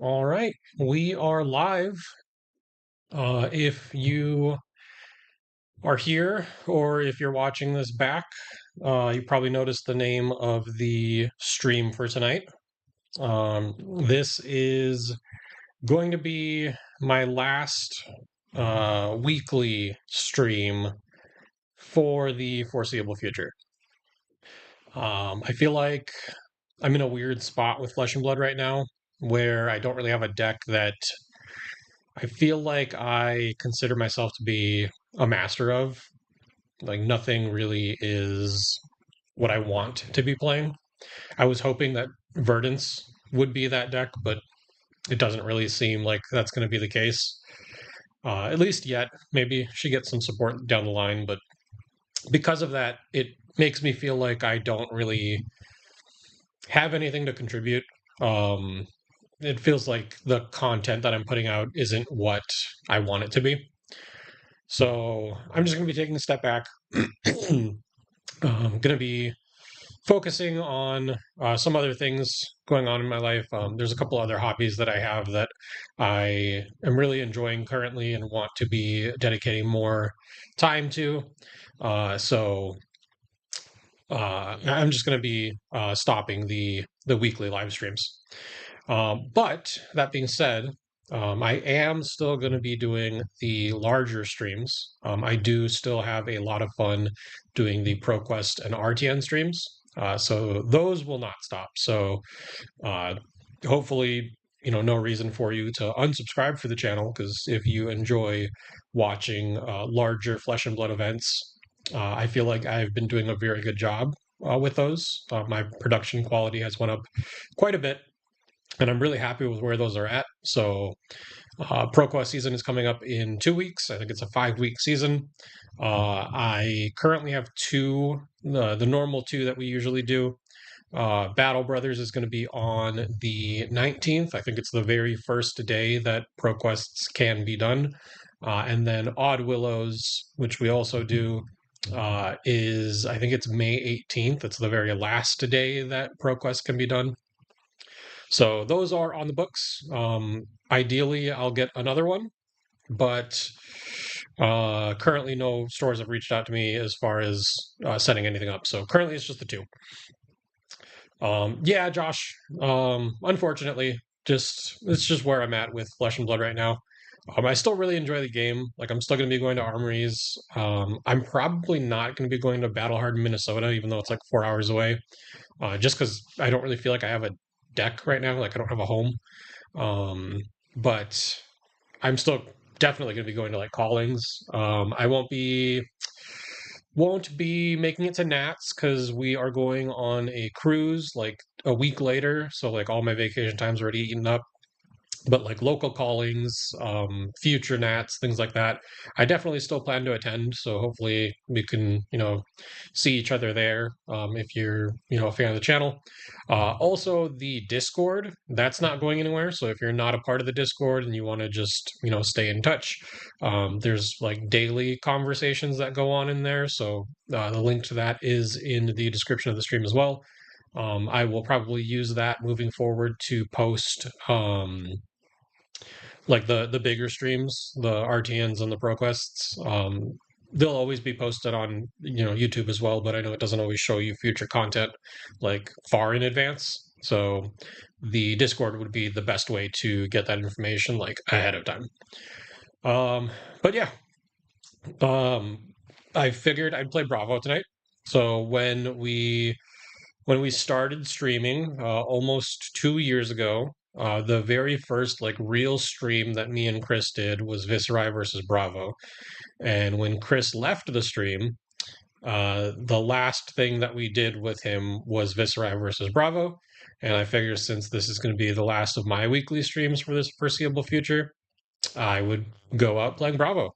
All right, we are live. If you are here or if you're watching this back, you probably noticed the name of the stream for tonight. This is going to be my last weekly stream for the foreseeable future. I feel like I'm in a weird spot with Flesh and Blood right now where I don't really have a deck that I feel like I consider myself to be a master of. Like, nothing really is what I want to be playing. I was hoping that Verdance would be that deck, but it doesn't really seem like that's going to be the case. At least yet. Maybe she gets some support down the line, but because of that, it makes me feel like I don't really have anything to contribute. Um, it feels like the content that I'm putting out isn't what I want it to be. So I'm just going to be taking a step back. I'm going to be focusing on some other things going on in my life. There's a couple other hobbies that I have that I am really enjoying currently and want to be dedicating more time to. So I'm just going to be stopping the weekly live streams. But that being said, I am still going to be doing the larger streams. I do still have a lot of fun doing the ProQuest and RTN streams. So those will not stop. So uh, hopefully, no reason for you to unsubscribe for the channel, because if you enjoy watching larger Flesh and Blood events, I feel like I've been doing a very good job with those. My production quality has went up quite a bit, and I'm really happy with where those are at. So, ProQuest season is coming up in 2 weeks. I think it's a 5-week season. I currently have two, the normal two that we usually do. Battle Brothers is going to be on the 19th. I think it's the very first day that ProQuests can be done. And then Odd Willows, which we also do, is I think it's May 18th. It's the very last day that ProQuest can be done. So those are on the books. Ideally, I'll get another one, but currently no stores have reached out to me as far as setting anything up. So currently it's just the two. Yeah, Josh. Unfortunately, it's just where I'm at with Flesh and Blood right now. I still really enjoy the game. Like, I'm still going to be going to armories. I'm probably not going to be going to Battle Hardened, Minnesota, even though it's like 4 hours away. Just because I don't really feel like I have a deck right now. Like, I don't have a home. But I'm still definitely going to be going to like callings. I won't be making it to Nats because we are going on a cruise like a week later. So like all my vacation time's already eaten up. But like local callings, future Nats, things like that, I definitely still plan to attend. So hopefully we can, see each other there. If you're, a fan of the channel. Also, the Discord, that's not going anywhere. So if you're not a part of the Discord and you want to just, stay in touch, there's like daily conversations that go on in there. So the link to that is in the description of the stream as well. I will probably use that moving forward to post like the bigger streams, the RTNs and the ProQuests. They'll always be posted on YouTube as well, but I know it doesn't always show you future content like far in advance. So the Discord would be the best way to get that information like ahead of time. But yeah, I figured I'd play Bravo tonight. So when we started streaming almost 2 years ago, the very first like real stream that me and Chris did was Viserai versus Bravo. And when Chris left the stream, the last thing that we did with him was Viserai versus Bravo. And I figure since this is going to be the last of my weekly streams for this foreseeable future, I would go out playing Bravo.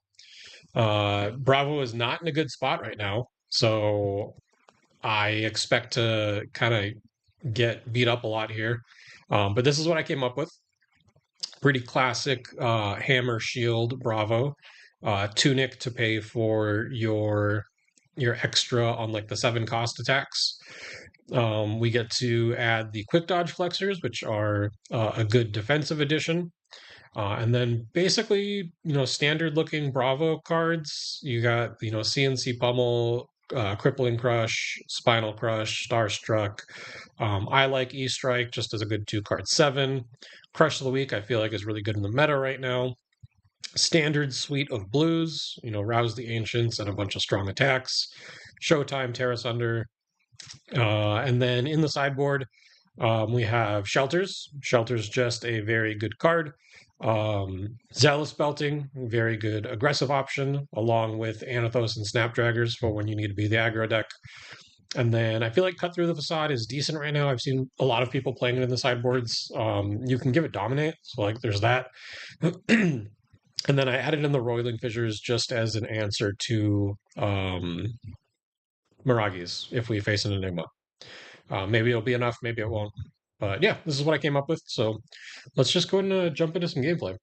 Bravo is not in a good spot right now, so I expect to kind of get beat up a lot here. But this is what I came up with. Pretty classic hammer shield Bravo. Tunic to pay for your extra on like the 7 cost attacks. We get to add the quick dodge flexors, which are a good defensive addition. And then basically, standard looking Bravo cards. You got, CNC Pummel, Crippling Crush, Spinal Crush, Starstruck. I like E Strike just as a good 2 card 7. Crush of the Week, I feel like, is really good in the meta right now. Standard suite of blues, Rouse the Ancients and a bunch of strong attacks. Showtime, Terra Sunder. And then in the sideboard, we have Shelters. Shelters just a very good card. Zealous Belting, very good aggressive option, along with Anathos and Snapdraggers for when you need to be the aggro deck. And then I feel like Cut Through the Facade is decent right now. I've seen a lot of people playing it in the sideboards. You can give it Dominate, so like there's that. And then I added in the Roiling Fissures just as an answer to Mirages if we face an Enigma. Maybe it'll be enough, maybe it won't. But yeah, this is what I came up with. So let's just go ahead and jump into some gameplay.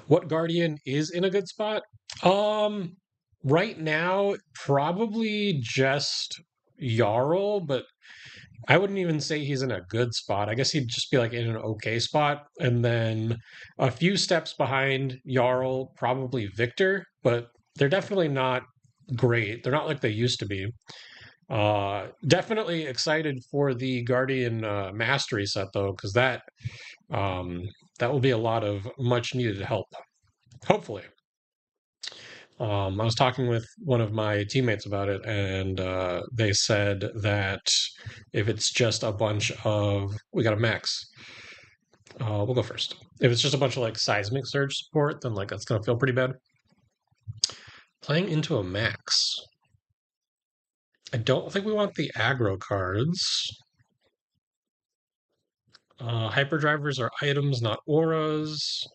What Guardian is in a good spot? Um, right now, probably just Jarl, but I wouldn't even say he's in a good spot. I guess he'd just be like in an okay spot. And then a few steps behind Jarl, probably Victor, but they're definitely not great. They're not like they used to be. Definitely excited for the Guardian Mastery set though, because um, that will be a lot of much needed help. Hopefully. I was talking with one of my teammates about it, and they said that if it's just a bunch of, we got a max. We'll go first. If it's just a bunch of like seismic surge support, then like that's gonna feel pretty bad. Playing into a max. I don't think we want the aggro cards. Hyperdrivers are items, not auras.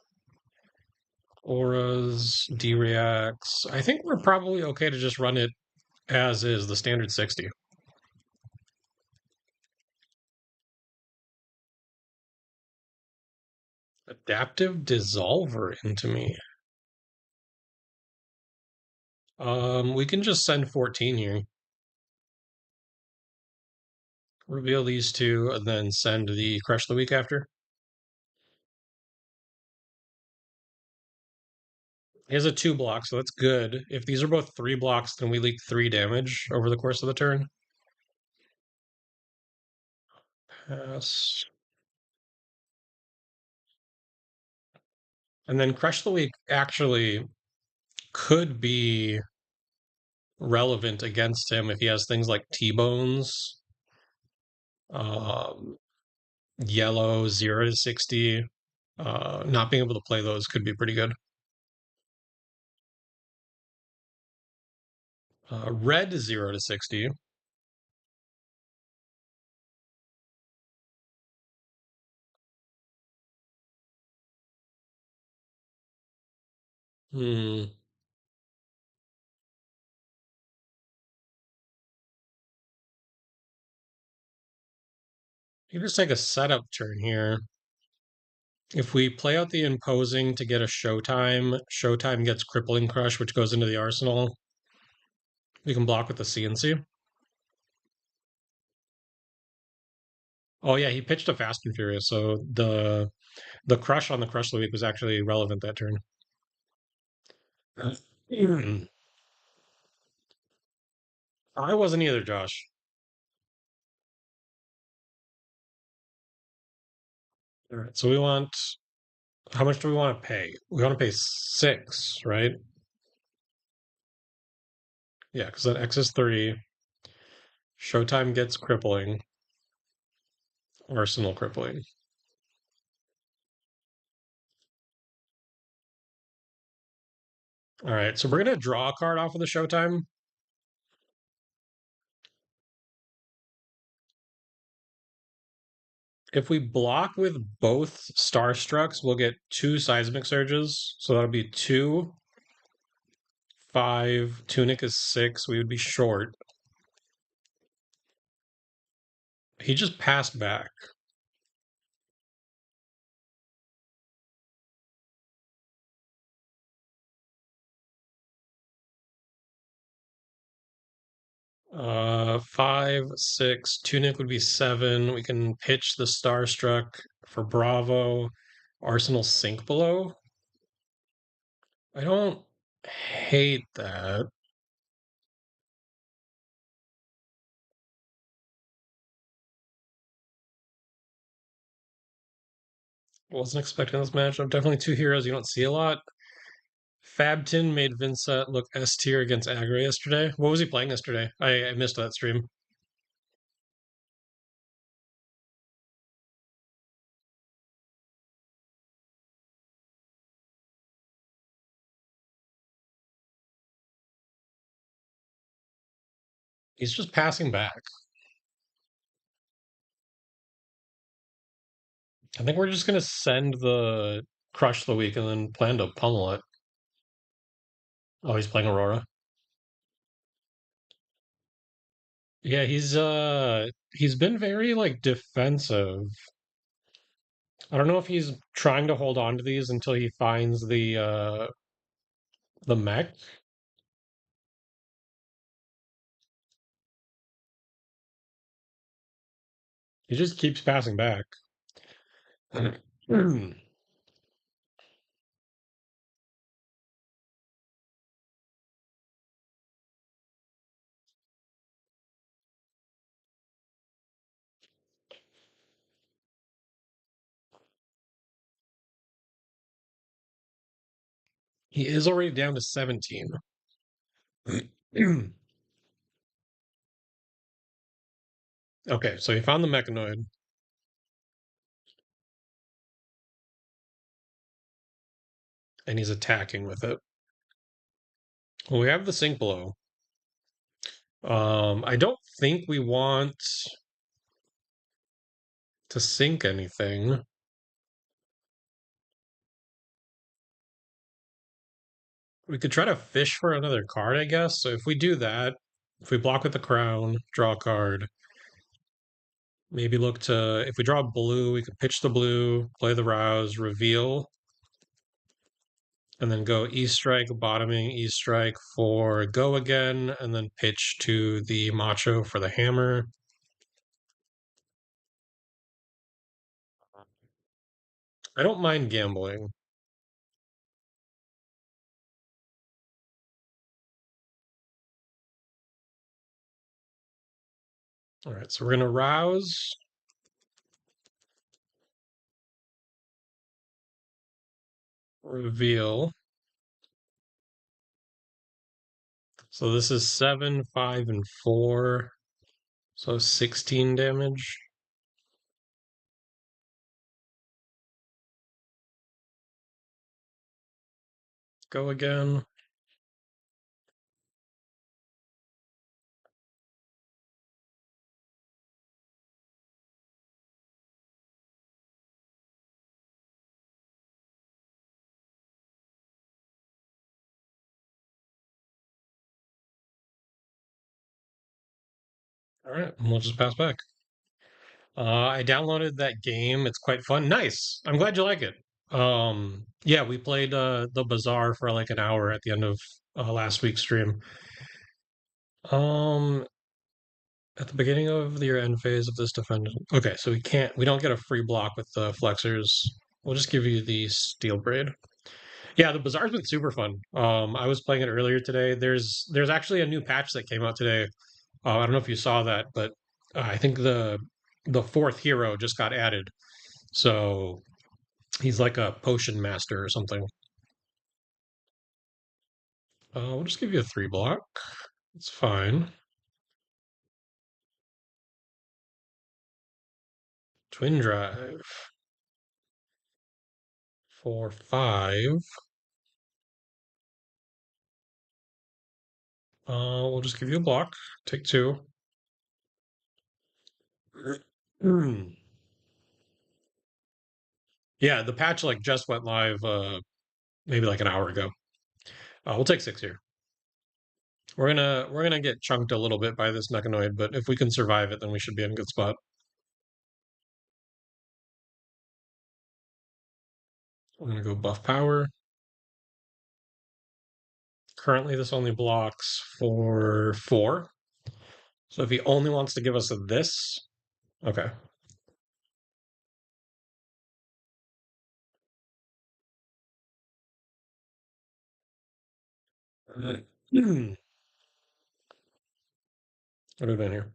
Auras, D-reacts. I think we're probably okay to just run it as is, the standard 60. Adaptive Dissolver into me. We can just send 14 here. Reveal these two, and then send the Crush the Week after. He has a 2 block, so that's good. If these are both 3 blocks, then we leak 3 damage over the course of the turn. Pass. And then Crush the Week actually could be relevant against him if he has things like T-Bones, um, Yellow, 0 to 60. Not being able to play those could be pretty good. Red, 0 to 60. Hmm. You just take a setup turn here. If we play out the imposing to get a Showtime, Showtime gets Crippling Crush, which goes into the arsenal. We can block with the CNC. Oh yeah, he pitched a Fast and Furious, so the crush on the Crush of the Week was actually relevant that turn. I wasn't either, Josh. All right, so we want, how much do we want to pay? We want to pay 6, right? Yeah, because that X is 3. Showtime gets Crippling. Arsenal Crippling. All right, so we're gonna draw a card off of the Showtime. If we block with both Starstrucks, we'll get 2 Seismic Surges. So that'll be 2, 5. Tunic is 6. We would be short. He just passed back. Five, six. Tunic would be seven. We can pitch the Starstruck for Bravo. Arsenal sink below. I don't hate that. Wasn't expecting this matchup. Definitely two heroes you don't see a lot. Fabton made Vincent look S tier against Aggro yesterday. What was he playing yesterday? I missed that stream. He's just passing back. I think we're just gonna send the Crush the Week and then plan to pummel it. Oh, he's playing Aurora. Yeah, he's been very like defensive. I don't know if he's trying to hold on to these until he finds the mech. He just keeps passing back. He is already down to 17. Okay, so he found the mechanoid and he's attacking with it. Well, we have the sink below. I don't think we want to sink anything. We could try to fish for another card, I guess. So if we do that, if we block with the crown, draw a card, maybe look to, if we draw a blue, we could pitch the blue, play the rouse, reveal, and then go E strike, bottoming, E strike for go again, and then pitch to the macho for the hammer. I don't mind gambling. All right, so we're gonna rouse, reveal. So this is 7, 5, and 4. So 16 damage. Go again. All right, and we'll just pass back. I downloaded that game. It's quite fun. Nice. I'm glad you like it. Yeah, we played the Bazaar for like an hour at the end of last week's stream. Um, at the beginning of your end phase of this defendant. Okay, so we don't get a free block with the flexors. We'll just give you the steel braid. Yeah, the Bazaar's been super fun. I was playing it earlier today. There's actually a new patch that came out today. I don't know if you saw that, but I think the fourth hero just got added. So he's like a potion master or something. We'll just give you a three block. It's fine. Twin drive for 5. We'll just give you a block. Take 2. Yeah, the patch like just went live maybe like an hour ago. We'll take 6 here. We're gonna get chunked a little bit by this Mechanoid, but if we can survive it, then we should be in a good spot. We're gonna go buff power. Currently, this only blocks for 4. So if he only wants to give us this, okay. What are we doing here?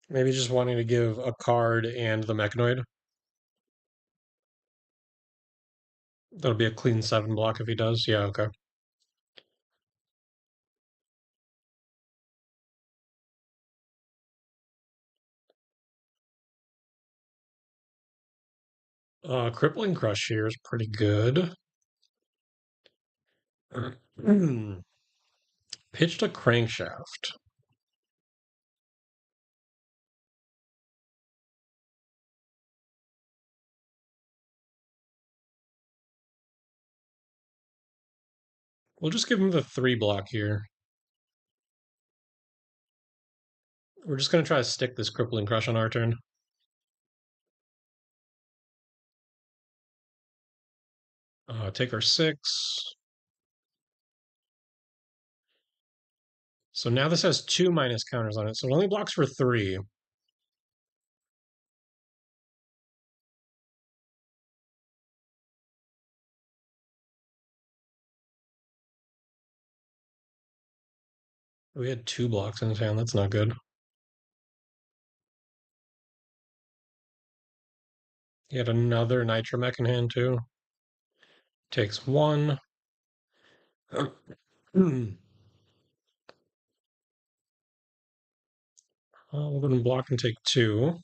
Maybe just wanting to give a card and the mechanoid. That'll be a clean 7 block if he does. Yeah, okay. Crippling Crush here is pretty good. Pitched a Crankshaft. We'll just give him the 3 block here. We're just going to try to stick this Crippling Crush on our turn. Take our 6. So now this has 2 minus counters on it, so it only blocks for 3. We had 2 blocks in his hand. That's not good. He had another Nitromech in hand too. Takes 1. We're going to block and take 2.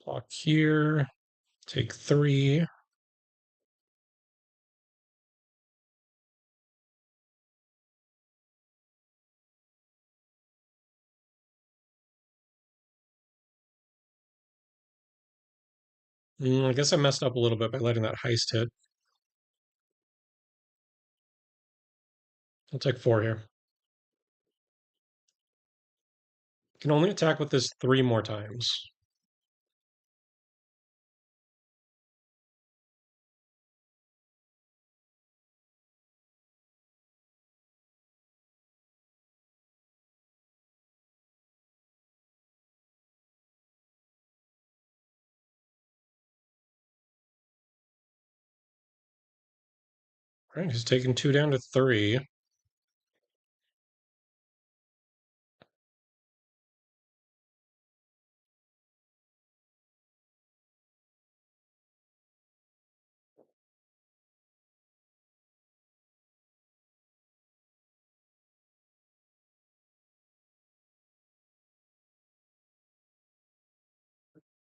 Block here. Take 3. I guess I messed up a little bit by letting that heist hit. I'll take 4 here. Can only attack with this 3 more times. All right, he's taking 2 down to 3.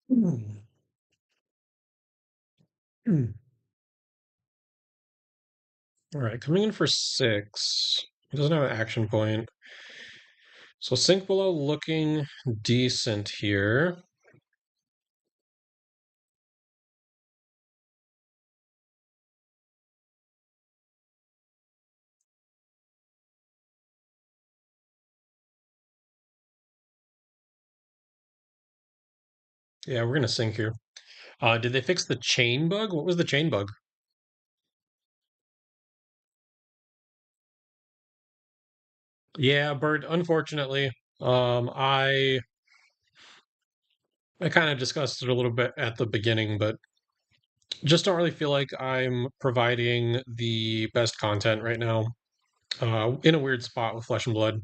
Hmm. Hmm. All right, coming in for 6. He doesn't have an action point. So Sink Below looking decent here. Yeah, we're gonna sink here. Did they fix the chain bug? What was the chain bug? Yeah, Bert, unfortunately. Um, I I kind of discussed it a little bit at the beginning, but just don't really feel like I'm providing the best content right now. In a weird spot with Flesh and Blood.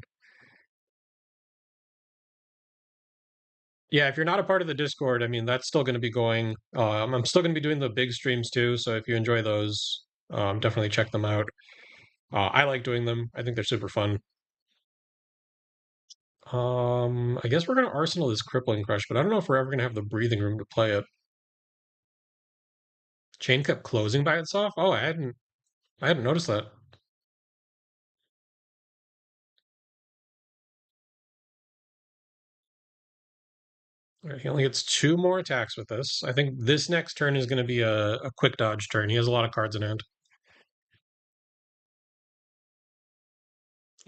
Yeah, if you're not a part of the Discord, I mean, that's still going to be going. I'm still going to be doing the big streams too. So if you enjoy those, definitely check them out. I like doing them. I think they're super fun. I guess we're going to Arsenal this Crippling Crush, but I don't know if we're ever going to have the breathing room to play it. Chain kept closing by itself. Oh, I hadn't noticed that. Alright, he only gets two more attacks with this. I think this next turn is going to be a quick dodge turn. He has a lot of cards in hand.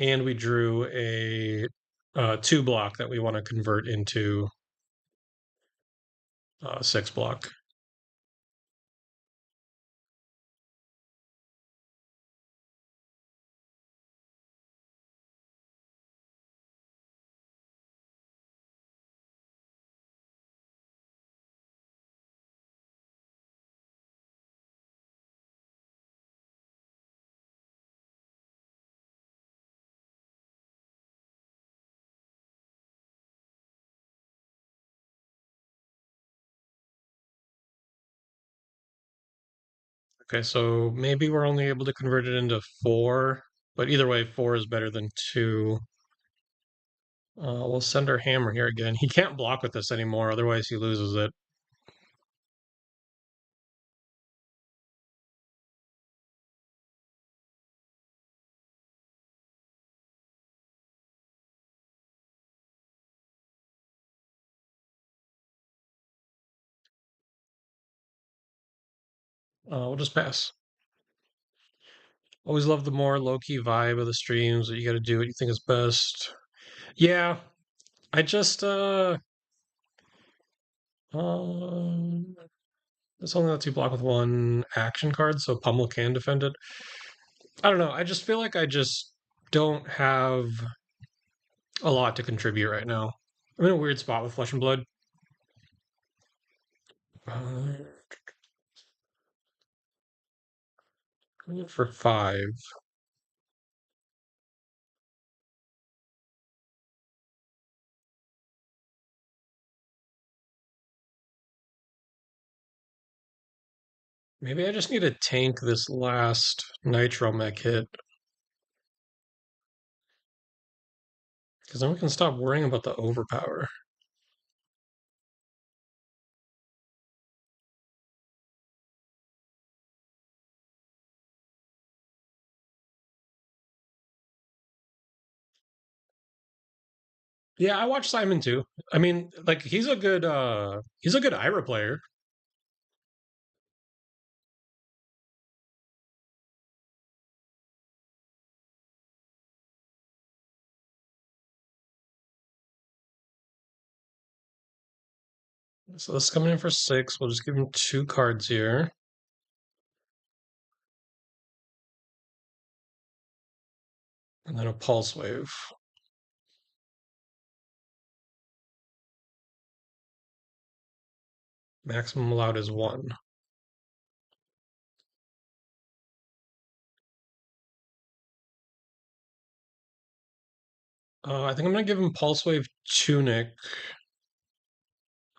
And we drew a two block that we want to convert into six block. Okay, so maybe we're only able to convert it into four, but either way, four is better than two. We'll send our hammer here again. He can't block with this anymore, otherwise he loses it. We'll just pass. Always love the more low-key vibe of the streams that you got to do what you think is best. Yeah, I just um this only lets you block with one action card, so Pummel can defend it. I don't know. I just feel like I just don't have a lot to contribute right now. I'm in a weird spot with Flesh and Blood. Uh, for five. Maybe I just need to tank this last Nitro Mech hit. Because then we can stop worrying about the overpower. Yeah, I watch Simon too. I mean, like he's a good Ira player. So this is coming in for six. We'll just give him two cards here. And then a Pulse Wave. Maximum allowed is one. I think I'm gonna give him Pulse Wave Tunic.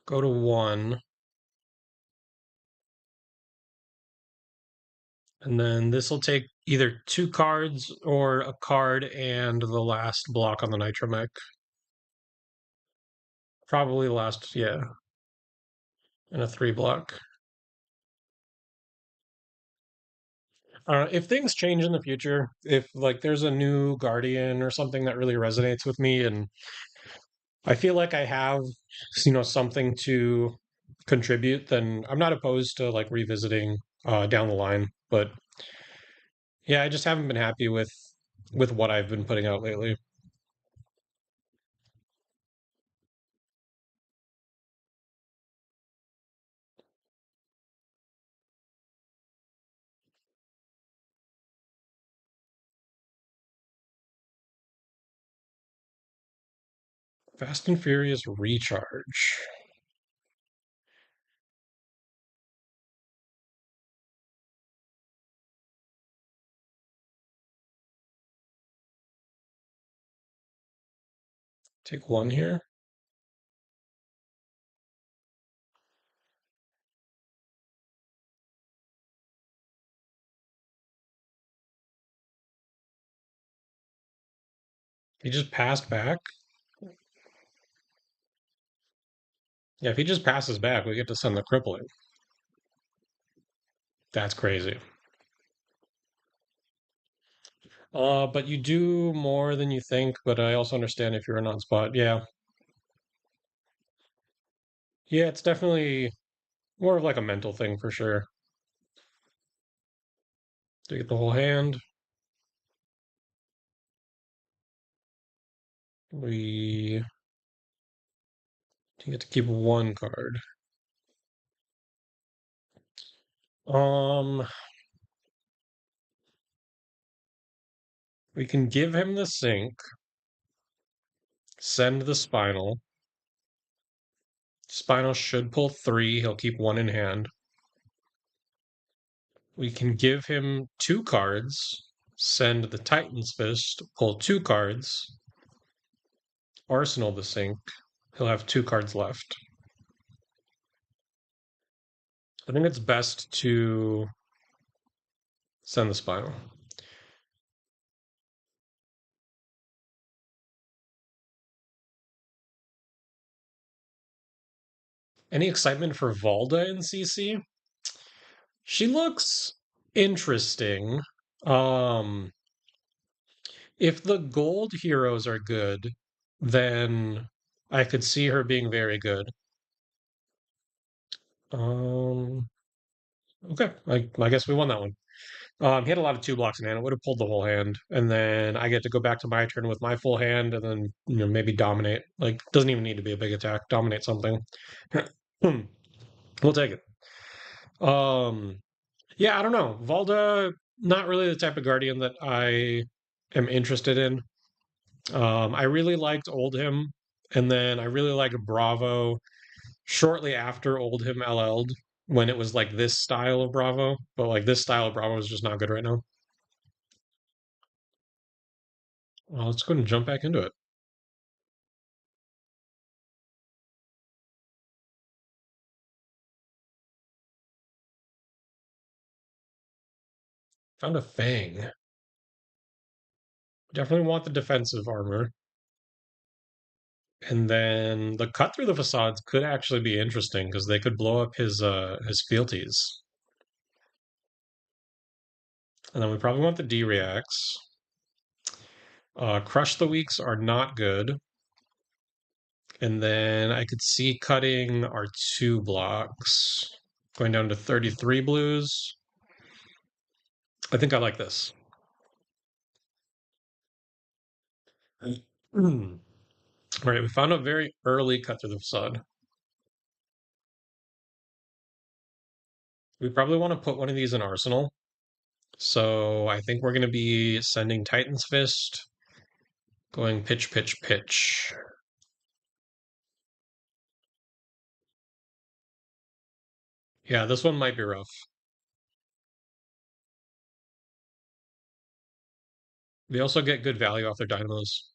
Go to one. And then this will take either two cards or a card and the last block on the Nitromech. Probably the last, yeah. And a three block. If things change in the future, if like there's a new Guardian or something that really resonates with me, and I feel like I have, something to contribute, then I'm not opposed to like revisiting down the line. But yeah, I just haven't been happy with what I've been putting out lately. Fast and Furious Recharge. Take one here. He just passed back. Yeah, if he just passes back, we get to send the crippling. That's crazy. But you do more than you think, but I also understand if you're a non-spot. Yeah. Yeah, it's definitely more of like a mental thing for sure. To get the whole hand, we get to keep one card. Um, we can give him the sink, send the spinal. Spinal should pull three. He'll keep one in hand. We can give him two cards, send the Titan's Fist, pull two cards, arsenal the sink. He'll have two cards left. I think it's best to send the spinal. Any excitement for Valda in CC? She looks interesting. Um, if the gold heroes are good, then I could see her being very good. Um, okay, I guess we won that one. He had a lot of two blocks in hand. It would have pulled the whole hand, and then I get to go back to my turn with my full hand, and then maybe dominate. Like doesn't even need to be a big attack. Dominate something. We'll take it. Yeah, I don't know. Valda, not really the type of guardian that I am interested in. I really liked Oldhim, and then I really liked Bravo shortly after Oldhim LL'd when it was like this style of Bravo, but like this style of Bravo is just not good right now. Well, let's go and jump back into it. Found a Fang. Definitely want the defensive armor. And then the cut through the facades could actually be interesting because they could blow up his fealties. And then we probably want the D reacts. Crush the weaks are not good. And then I could see cutting our two blocks, going down to 33 blues. I think I like this. All right, we found a very early cut through the facade. We probably want to put one of these in Arsenal. So I think we're going to be sending Titan's Fist, going pitch, pitch, pitch. Yeah, this one might be rough. We also get good value off their dynamos.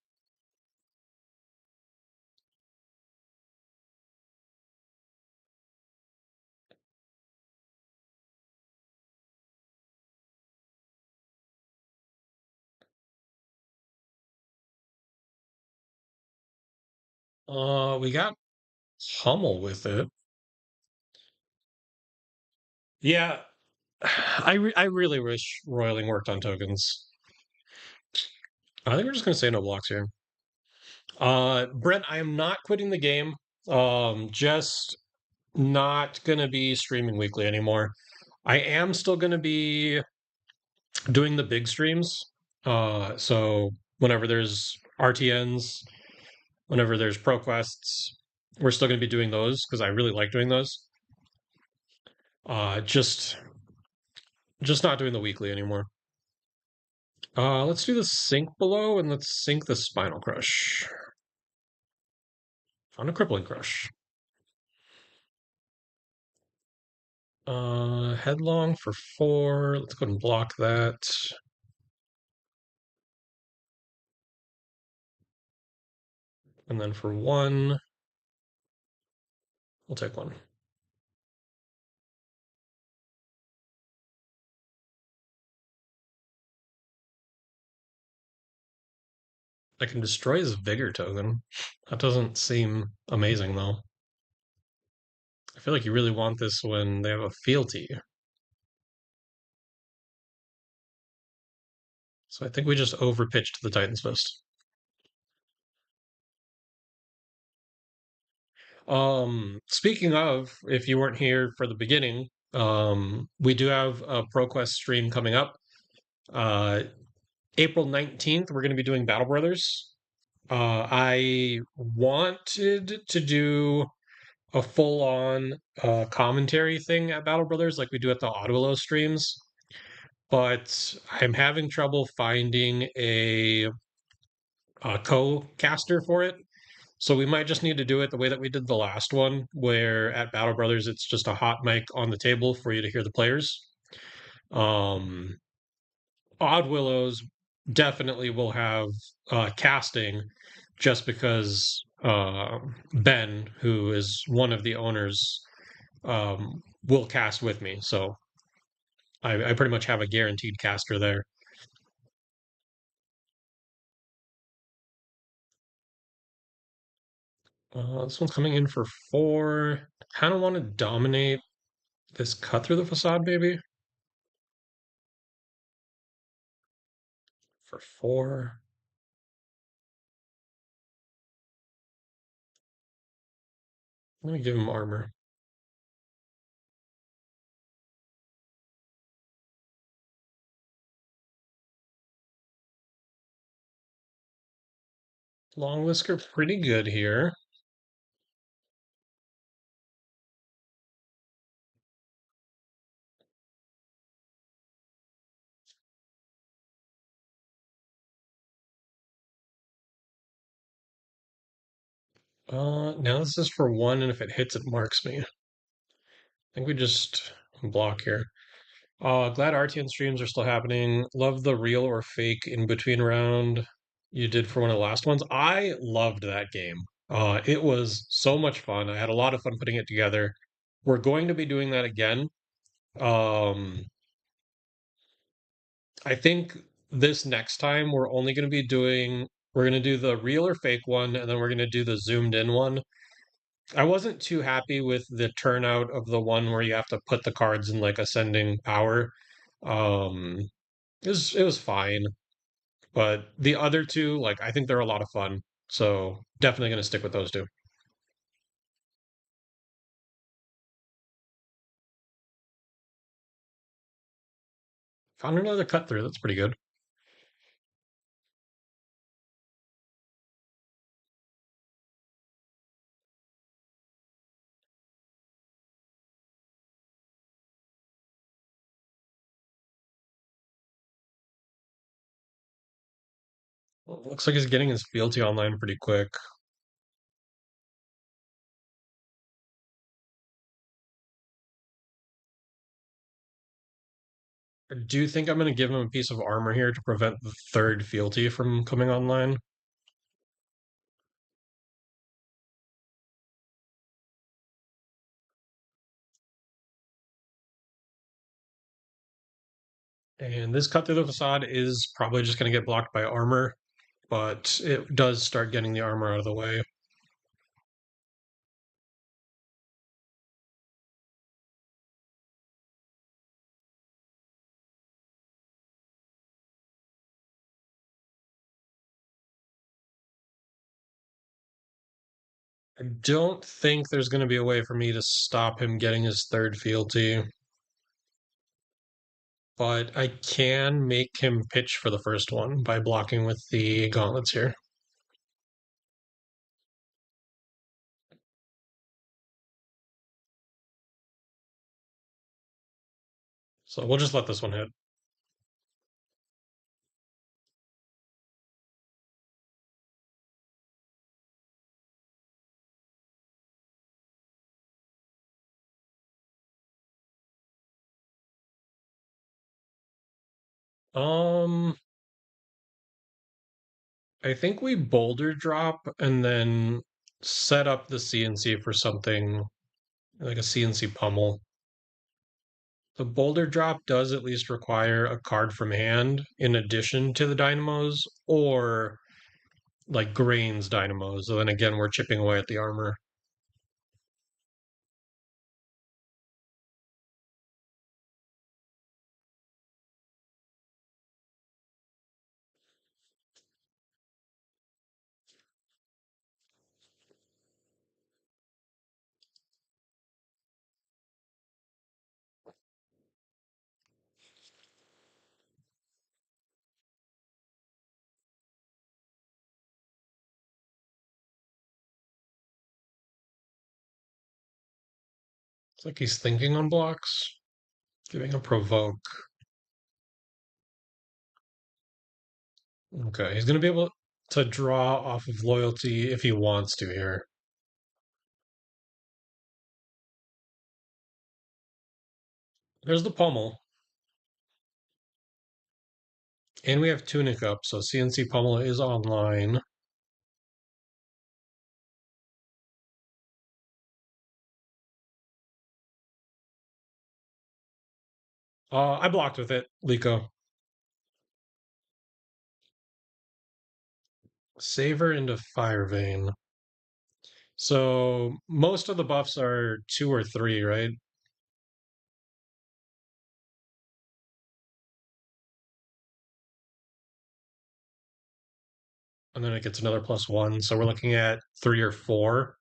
We got Hummel with it. Yeah, I really wish Roiling worked on tokens. I think we're just gonna say no blocks here. Brent, I am not quitting the game. Just not gonna be streaming weekly anymore. I am still gonna be doing the big streams. So whenever there's RTNs, whenever there's pro quests, we're still gonna be doing those because I really like doing those. Just not doing the weekly anymore. Let's do the sink below and let's sink the spinal crush. Found a crippling crush. Headlong for 4. Let's go ahead and block that. And then for 1, we'll take 1. I can destroy his vigor token. That doesn't seem amazing though. I feel like you really want this when they have a fealty. So I think we just overpitched the Titan's Fist. Speaking of, if you weren't here for the beginning, we do have a ProQuest stream coming up. Uh, April 19th, we're going to be doing Battle Brothers. I wanted to do a full-on commentary thing at Battle Brothers like we do at the Oddwillow streams, but I'm having trouble finding a co-caster for it. So we might just need to do it the way that we did the last one, where at Battle Brothers it's just a hot mic on the table for you to hear the players. Um, Odd Willows definitely will have casting, just because Ben, who is one of the owners, will cast with me. So I pretty much have a guaranteed caster there. This one's coming in for 4. Kind of want to dominate this cut through the facade, maybe, for 4. Let me give him armor. Long Whisker, pretty good here. Now this is for 1, and if it hits, it marks me. I think we just block here. Glad RTN streams are still happening. Love the real or fake in between round you did for one of the last ones. I loved that game. It was so much fun. I had a lot of fun putting it together. We're going to be doing that again. Um, I think this next time we're going to do the real or fake one, and then we're going to do the zoomed in one. I wasn't too happy with the turnout of the one where you have to put the cards in like ascending power. Um, it was fine, but the other two, like I think they're a lot of fun. So definitely gonna stick with those two. Found another cut through. That's pretty good. Well, looks like he's getting his fealty online pretty quick. I do think I'm gonna give him a piece of armor here to prevent the third fealty from coming online. And this cut through the facade is probably just gonna get blocked by armor, but it does start getting the armor out of the way. I don't think there's going to be a way for me to stop him getting his third fealty, but I can make him pitch for the first one by blocking with the gauntlets here. So we'll just let this one hit. Um, I think we boulder drop and then set up the CNC for something like a CNC pummel. The boulder drop does at least require a card from hand in addition to the dynamos, or like grains dynamos. So then again, we're chipping away at the armor. Looks like he's thinking on blocks. Giving a provoke. Okay, he's going to be able to draw off of loyalty if he wants to here. There's the pommel. And we have Tunic up, so CNC pommel is online. I blocked with it, Liko. Saver into Fire Vein. So most of the buffs are 2 or 3, right? And then it gets another +1. So we're looking at 3 or 4.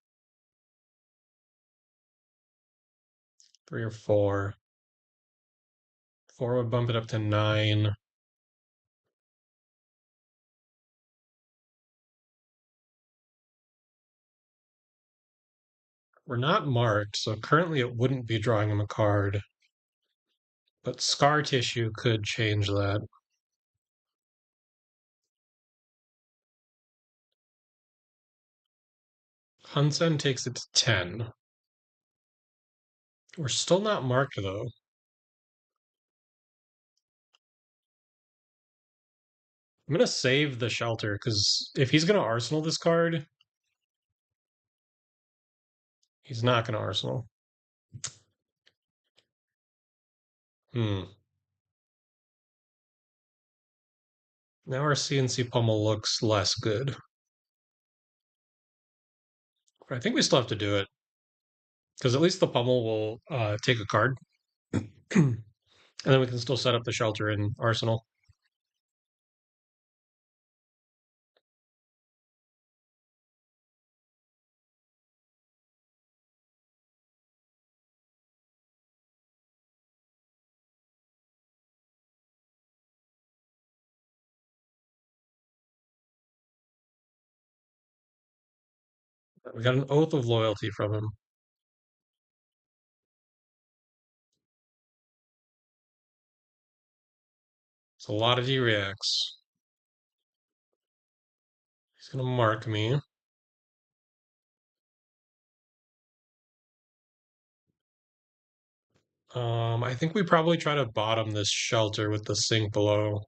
3 or 4. 4 would bump it up to 9. We're not marked, so currently it wouldn't be drawing him a card. But Scar Tissue could change that. Hunsen takes it to 10. We're still not marked, though. I'm going to save the Shelter, because if he's going to Arsenal this card, he's not going to Arsenal. Hmm. Now our CNC Pummel looks less good. But I think we still have to do it, because at least the Pummel will take a card. And then we can still set up the Shelter in Arsenal. We got an Oath of Loyalty from him. It's a lot of D-Reacts. He's going to mark me. I think we probably try to bottom this Shelter with the sink below.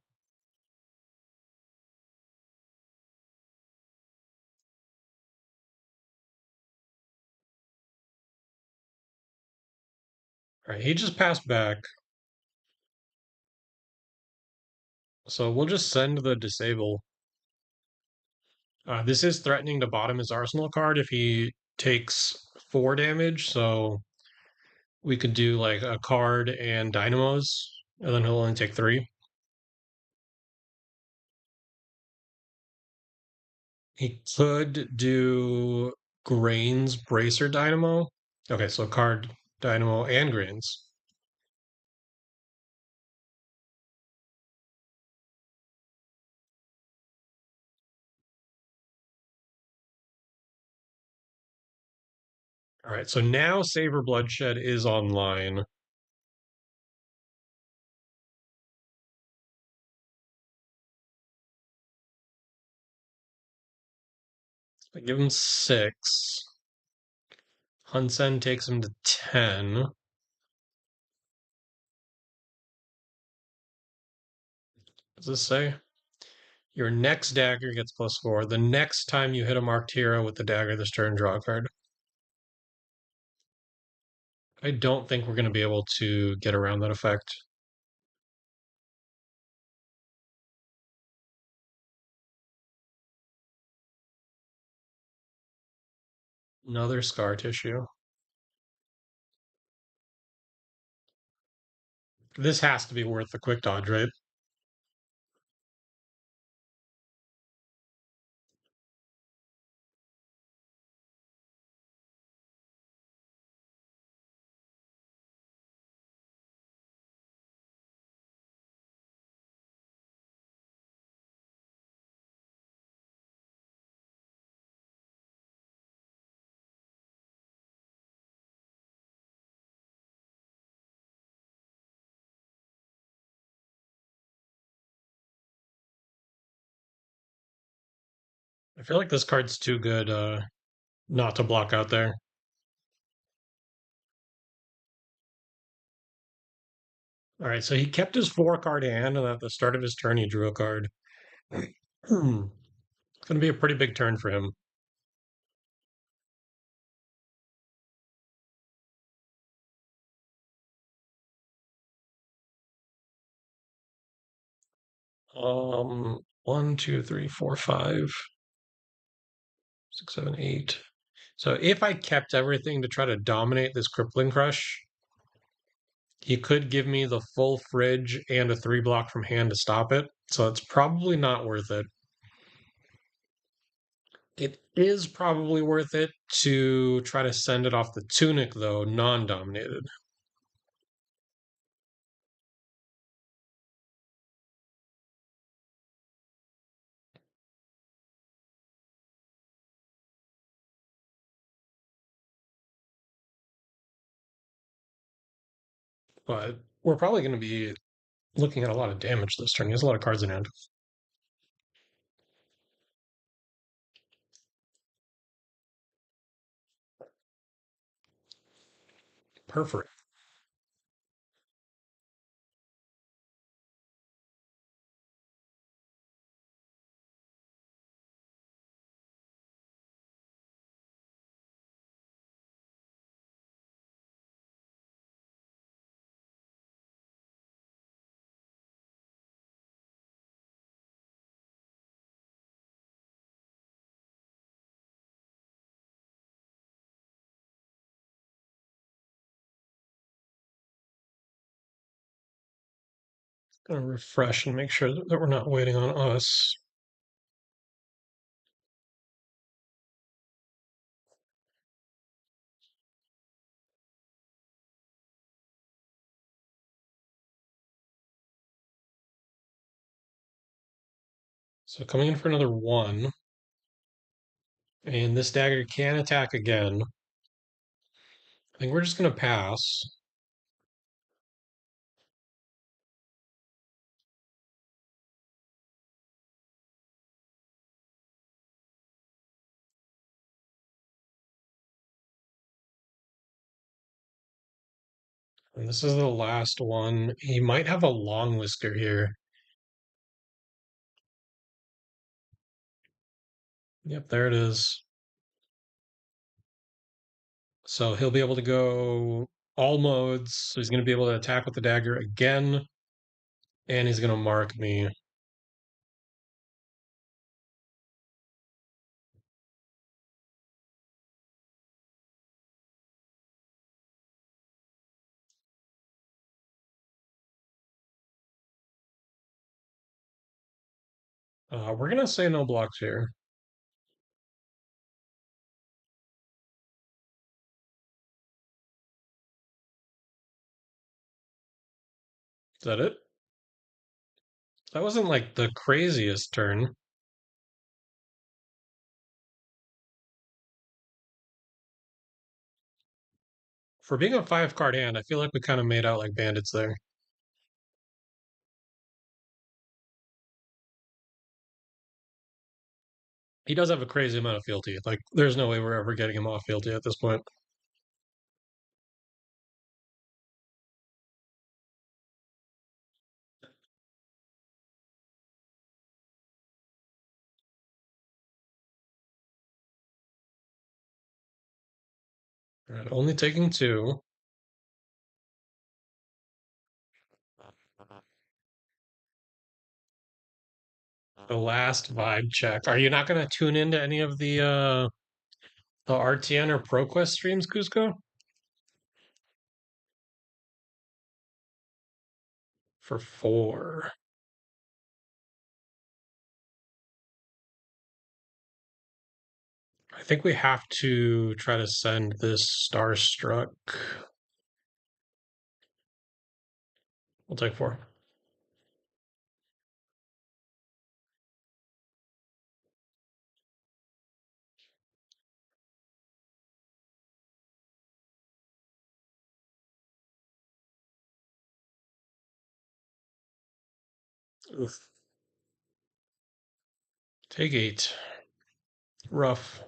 All right, he just passed back. So we'll just send the Disable. This is threatening to bottom his Arsenal card if he takes 4 damage, so we could do like a card and Dynamos, and then he'll only take 3. He could do Grains, Bracer, Dynamo. Okay, so card, Dynamo, and Grains. All right, so now Saber Bloodshed is online. I give him 6. Hunsen takes him to 10. Does this say? Your next dagger gets +4. The next time you hit a marked hero with the dagger this turn, draw a card. I don't think we're going to be able to get around that effect. Another Scar Tissue. This has to be worth the quick dodge, right? I feel like this card's too good not to block out there. All right, so he kept his 4 card hand, and at the start of his turn, he drew a card. It's going to be a pretty big turn for him. One, two, three, four, five, 6, 7, 8. So if I kept everything to try to dominate this Crippling Crush, he could give me the full fridge and a 3 block from hand to stop it. So it's probably not worth it. It is probably worth it to try to send it off the Tunic, though, non-dominated. But we're probably going to be looking at a lot of damage this turn. He has a lot of cards in hand. Perfect. Going to refresh and make sure that we're not waiting on us. So coming in for another 1. And this dagger can attack again. I think we're just going to pass. And this is the last one. He might have a long whisker here. Yep, there it is. So he'll be able to go all modes. So he's going to be able to attack with the dagger again. And he's going to mark me. We're going to say no blocks here. Is that it? That wasn't like the craziest turn. For being a 5 card hand, I feel like we kind of made out like bandits there. He does have a crazy amount of fealty. Like, there's no way we're ever getting him off fealty at this point. All right, only taking 2. The last vibe check. Are you not going to tune into any of the RTN or ProQuest streams, Cusco? For 4. I think we have to try to send this Starstruck. We'll take 4. Oof. Take 8. Rough.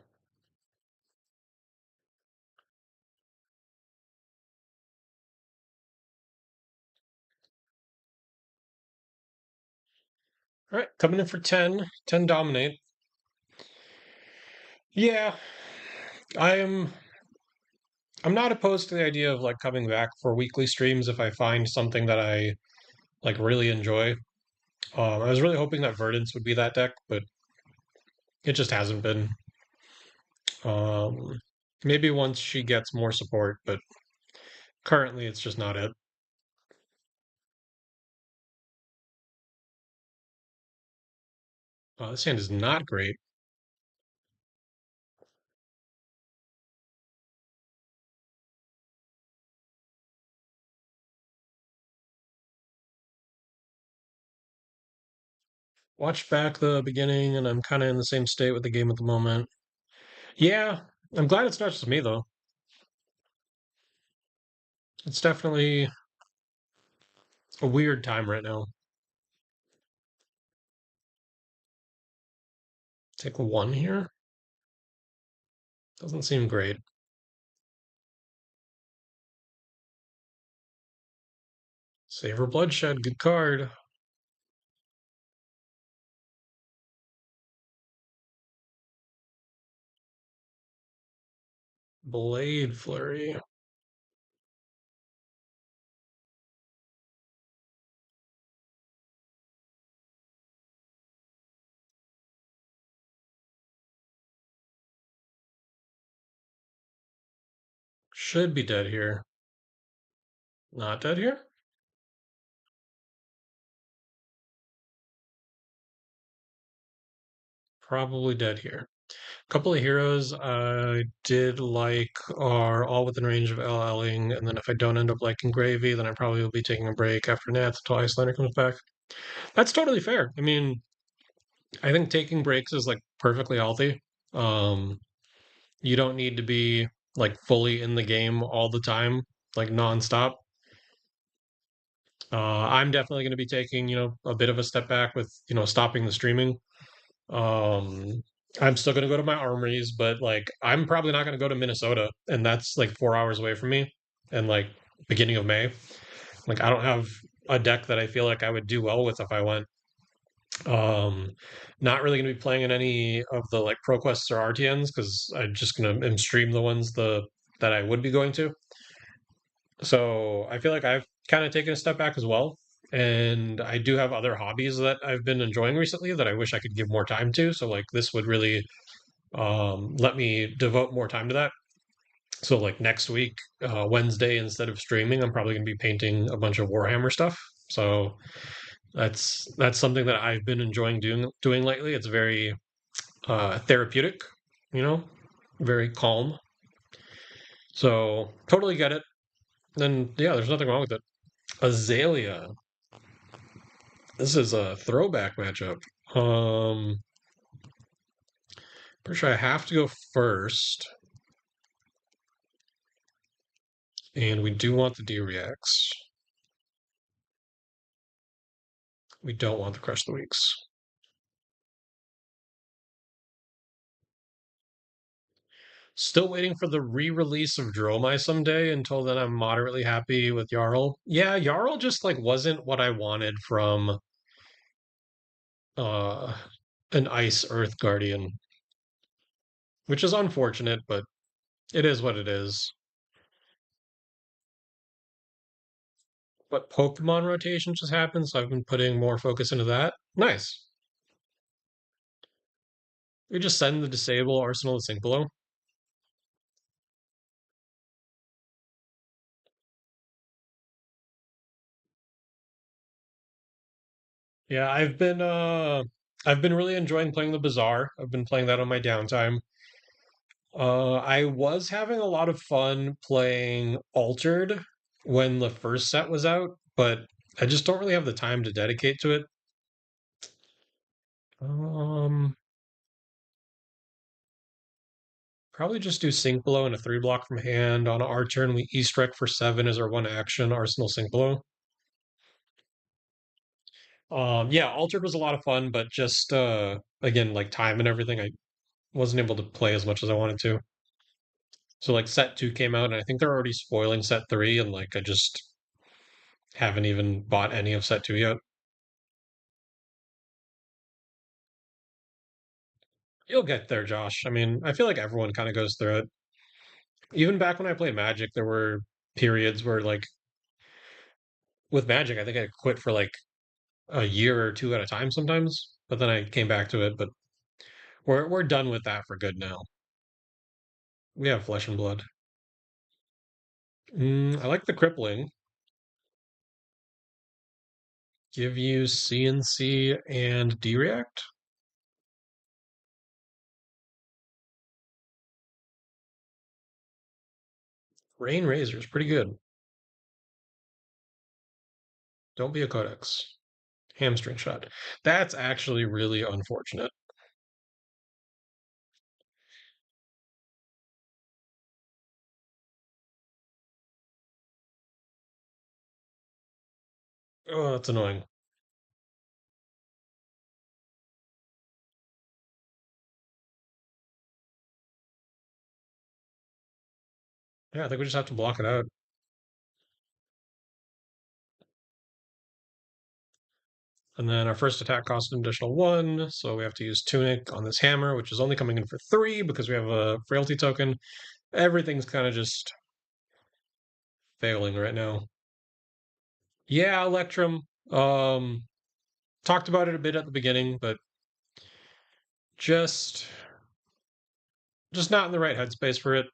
All right, coming in for 10. 10 dominate. Yeah, I'm I'm not opposed to the idea of like coming back for weekly streams if I find something that I like really enjoy. I was really hoping that Verdance would be that deck, but it just hasn't been. Um, Maybe once she gets more support, but currently it's just not it. This hand is not great. Watched back the beginning, and I'm kind of in the same state with the game at the moment. Yeah, I'm glad it's not just me though. It's definitely a weird time right now. Take one here. Doesn't seem great. Savor Bloodshed, good card. Blade Flurry. Should be dead here. Not dead here? Probably dead here. A couple of heroes I did like are all within range of LLing, and then if I don't end up liking Gravy, then I probably will be taking a break after Nats until Icelander comes back. That's totally fair. I mean, I think taking breaks is like perfectly healthy. Um, you don't need to be like fully in the game all the time, like nonstop. I'm definitely going to be taking, a bit of a step back with, stopping the streaming. Um, I'm still going to go to my armories, but like I'm probably not going to go to Minnesota, and that's like 4 hours away from me, and like beginning of May. Like I don't have a deck that I feel like I would do well with if I went. Um, Not really going to be playing in any of the like Pro Quests or RTNs because I'm just going to stream the ones that I would be going to. So I feel like I've kind of taken a step back as well. And I do have other hobbies that I've been enjoying recently that I wish I could give more time to. So like this would really let me devote more time to that. So like next week, Wednesday, instead of streaming, I'm probably going to be painting a bunch of Warhammer stuff. So that's something that I've been enjoying doing lately. It's very therapeutic, you know, very calm. So totally get it. Then yeah, there's nothing wrong with it. Azalea. This is a throwback matchup. Um, Pretty sure I have to go first, and we do want the D-Reacts. We don't want the Crush the Weeks. Still waiting for the re-release of Dromai someday. Until then, I'm moderately happy with Jarl. Yeah, Jarl just like wasn't what I wanted from uh an Ice Earth Guardian, which is unfortunate, but it is what it is. But Pokemon rotation just happened, so I've been putting more focus into that. Nice. We just send the disable Arsenal to Sync below. Yeah, I've been really enjoying playing the Bazaar. I've been playing that on my downtime. I was having a lot of fun playing Altered when the first set was out, but I just don't really have the time to dedicate to it. Um, Probably just do Sync Below and a 3 block from hand. On our turn, we East for 7 as our one action, Arsenal Sync Below. Yeah, Altered was a lot of fun, but just again, like time and everything, I wasn't able to play as much as I wanted to. So like set two came out, and I think they're already spoiling set three, and like I just haven't even bought any of set two yet. You'll get there, Josh. I mean, I feel like everyone kind of goes through it. Even back when I played Magic, there were periods where like with Magic, I think I quit for like a year or two at a time sometimes, but then I came back to it. But we're done with that for good now. We have Flesh and Blood. I like the Crippling. Give you CNC and D-React. Rain Razor's pretty good. Don't be a Codex. Hamstring shot. That's actually really unfortunate. Oh, that's annoying. Yeah, I think we just have to block it out. And then our first attack costs an additional one, so we have to use Tunic on this hammer, which is only coming in for three because we have a frailty token. Everything's kind of just failing right now. Yeah, Electrum. Um, Talked about it a bit at the beginning, but just just not in the right headspace for it.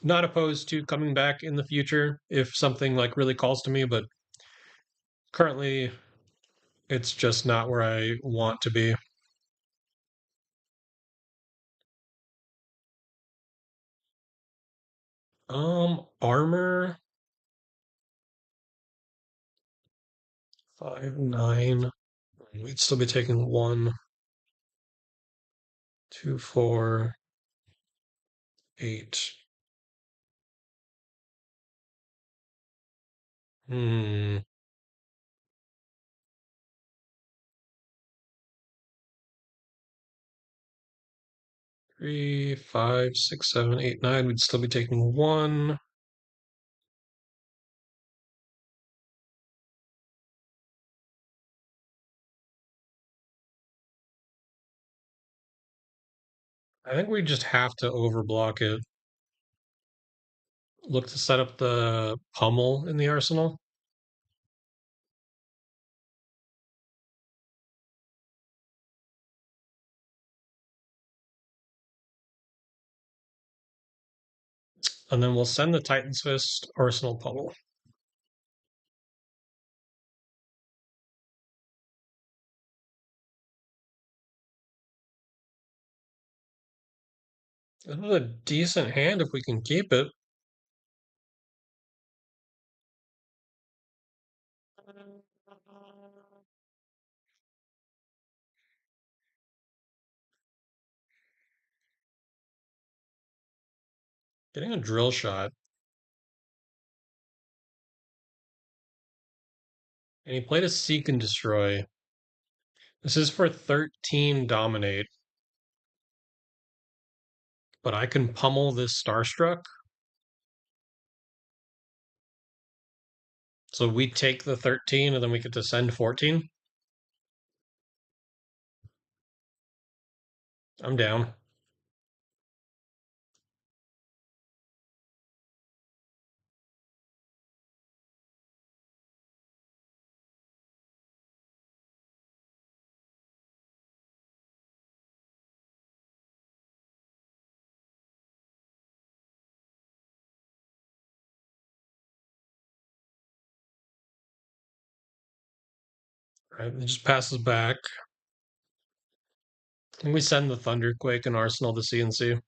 Not opposed to coming back in the future if something like really calls to me, but currently it's just not where I want to be. Armor 5, 9. We'd still be taking 1, 2, 4, 8. Hmm. 3, 5, 6, 7, 8, 9. We'd still be taking one. I think we just have to overblock it. Look to set up the pummel in the arsenal. And then we'll send the Titan's Fist arsenal pummel. This is a decent hand if we can keep it. Getting a drill shot. And he played a Seek and Destroy. This is for 13 Dominate, but I can pummel this Starstruck. So we take the 13 and then we get to send 14. I'm down. Right, it just passes back. And we send the Thunderquake and Arsenal to CNC.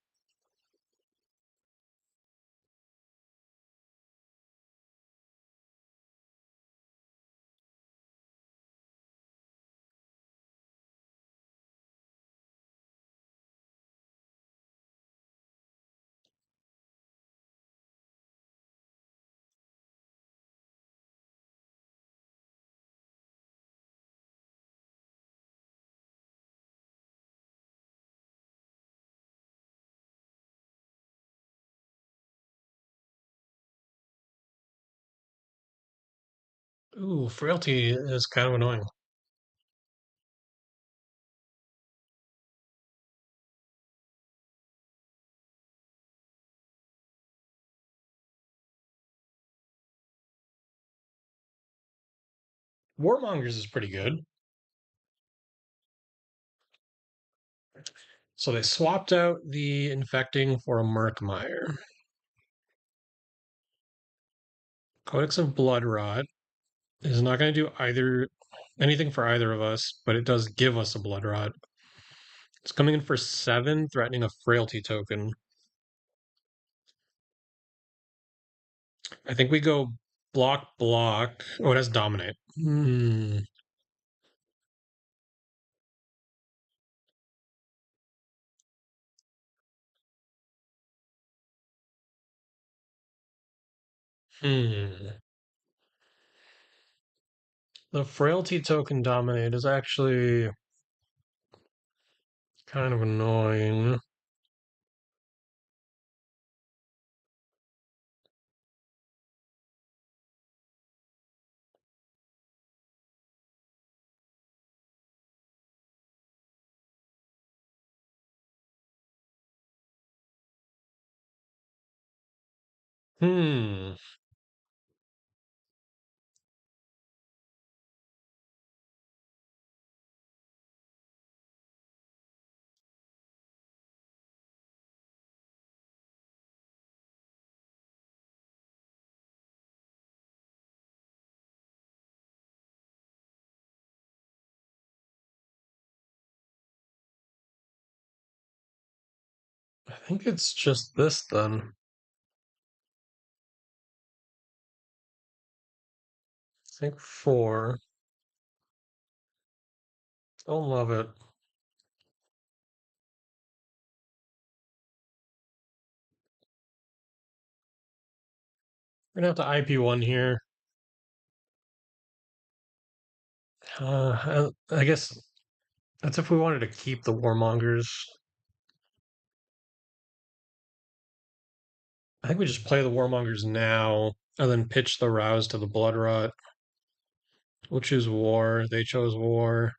Ooh, frailty is kind of annoying. Warmongers is pretty good. So they swapped out the infecting for a Murkmire. Codex of Blood Rot is not going to do either anything for either of us, but it does give us a Blood Rot. It's coming in for 7, threatening a Frailty token. I think we go block, block. Oh, it has Dominate. Hmm. The Frailty token Dominate is actually kind of annoying. Hmm. I think it's just this then. I think 4. Don't love it. We're gonna have to IP1 here. I guess that's if we wanted to keep the Warmongers. I think we just play the Warmongers now and then pitch the Rouse to the Blood Rot. We'll choose War. They chose War.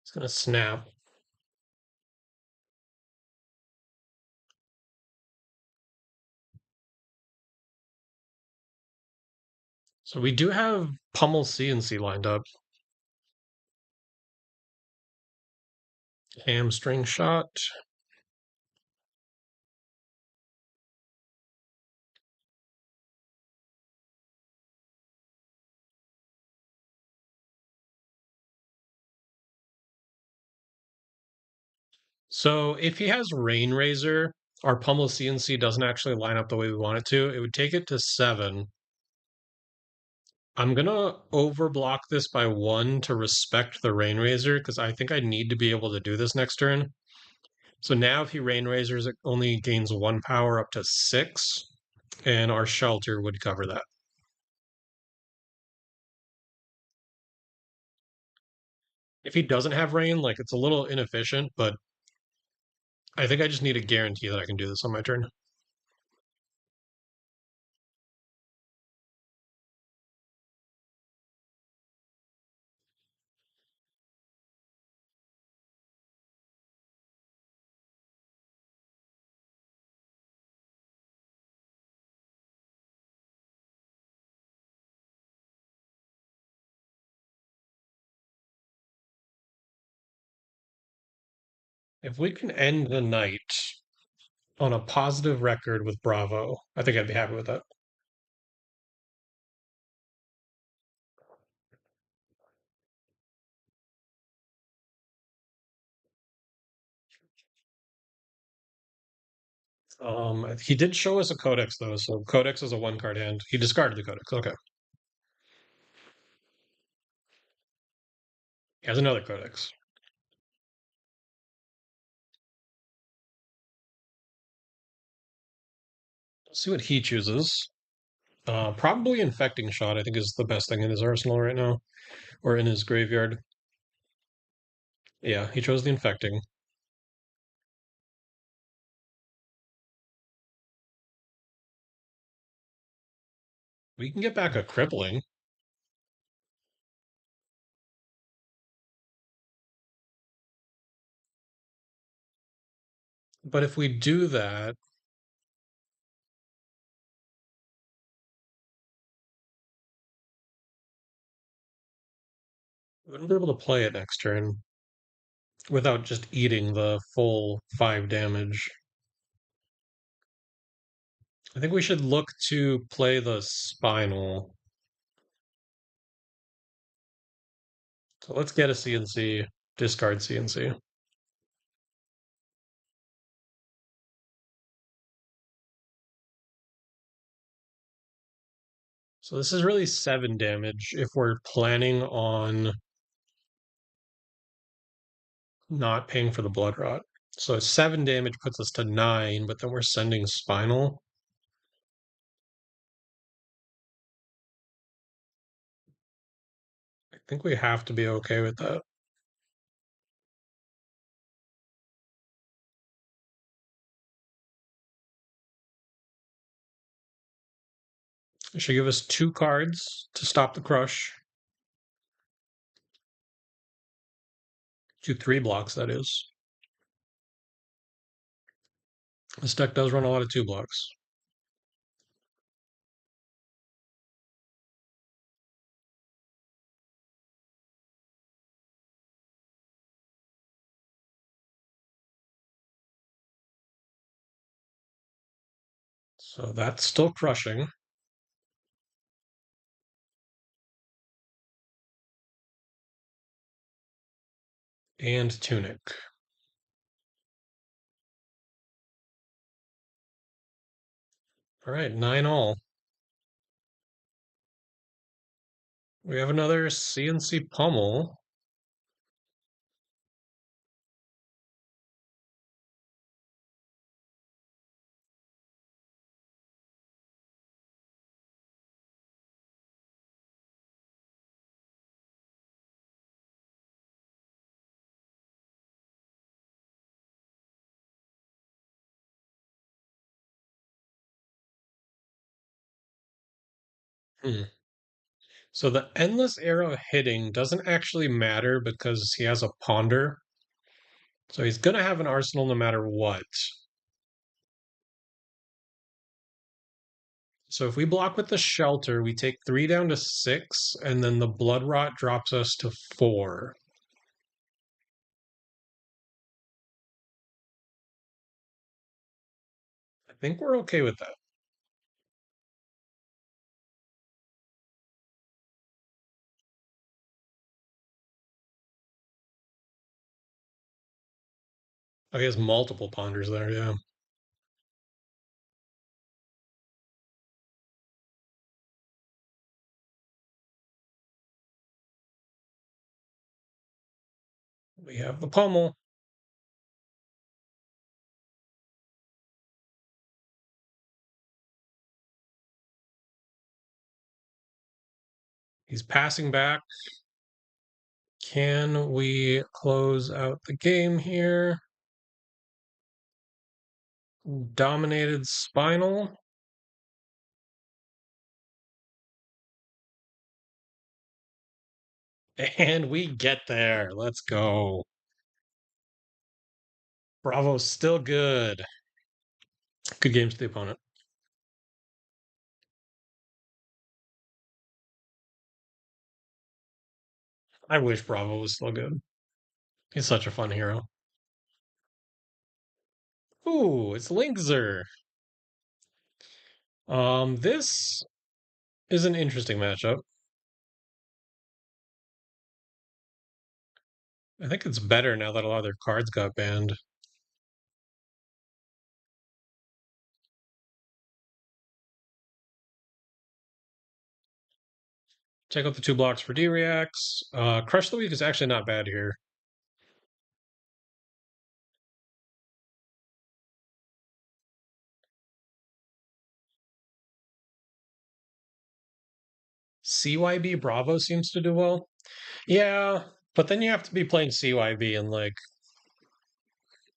It's gonna snap. So we do have Pummel CNC lined up. Hamstring shot. So if he has Rain Razor, our Pummel CNC doesn't actually line up the way we want it to. It would take it to 7. I'm gonna overblock this by 1 to respect the Rain Razor because I think I need to be able to do this next turn. So now if he Rain Razors, it only gains 1 power up to 6, and our shelter would cover that. If he doesn't have Rain, like it's a little inefficient, but I think I just need a guarantee that I can do this on my turn. If we can end the night on a positive record with Bravo, I think I'd be happy with that. He did show us a Codex though, so Codex is a 1 card hand. He discarded the Codex. Okay. He has another codex. Let's see what he chooses. Probably Infecting Shot, I think, is the best thing in his arsenal right now, or in his graveyard. Yeah, he chose the Infecting. We can get back a Crippling, but if we do that, we wouldn't be able to play it next turn without just eating the full 5 damage. I think we should look to play the Spinal. So let's get a CNC, discard CNC. So this is really 7 damage if we're planning on not paying for the Blood Rot. So 7 damage puts us to 9, but then we're sending Spinal. I think we have to be okay with that. It should give us 2 cards to stop the crush. 2 3 blocks, that is. This deck does run a lot of 2 blocks. So that's still crushing. And Tunic. All right, 9 all. We have another CNC Pummel. Hmm. So the endless arrow hitting doesn't actually matter because he has a Ponder. So he's going to have an arsenal no matter what. So if we block with the Shelter, we take 3 down to 6, and then the Blood Rot drops us to 4. I think we're okay with that. Oh, he has multiple Ponders there, yeah. We have the Pummel. He's passing back. Can we close out the game here? Dominated Spinal. And we get there. Let's go. Bravo's still good. Good games to the opponent. I wish Bravo was still good. He's such a fun hero. Ooh, it's Linkzer. This is an interesting matchup. I think it's better now that a lot of their cards got banned. Take out the 2 blocks for D-Reacts. Crush the Weak is actually not bad here. CYB Bravo seems to do well. Yeah, but then you have to be playing CYB and like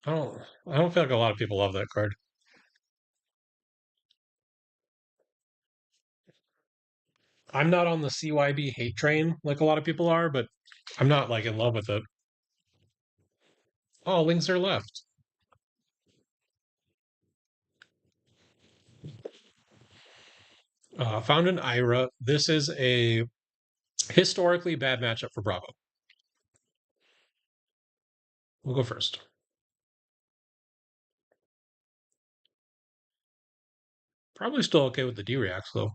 I don't I don't feel like a lot of people love that card. I'm not on the CYB hate train like a lot of people are, but I'm not like in love with it. Oh, links are left. Found an Ira. This is a historically bad matchup for Bravo. We'll go first. Probably still okay with the D-Reacts though.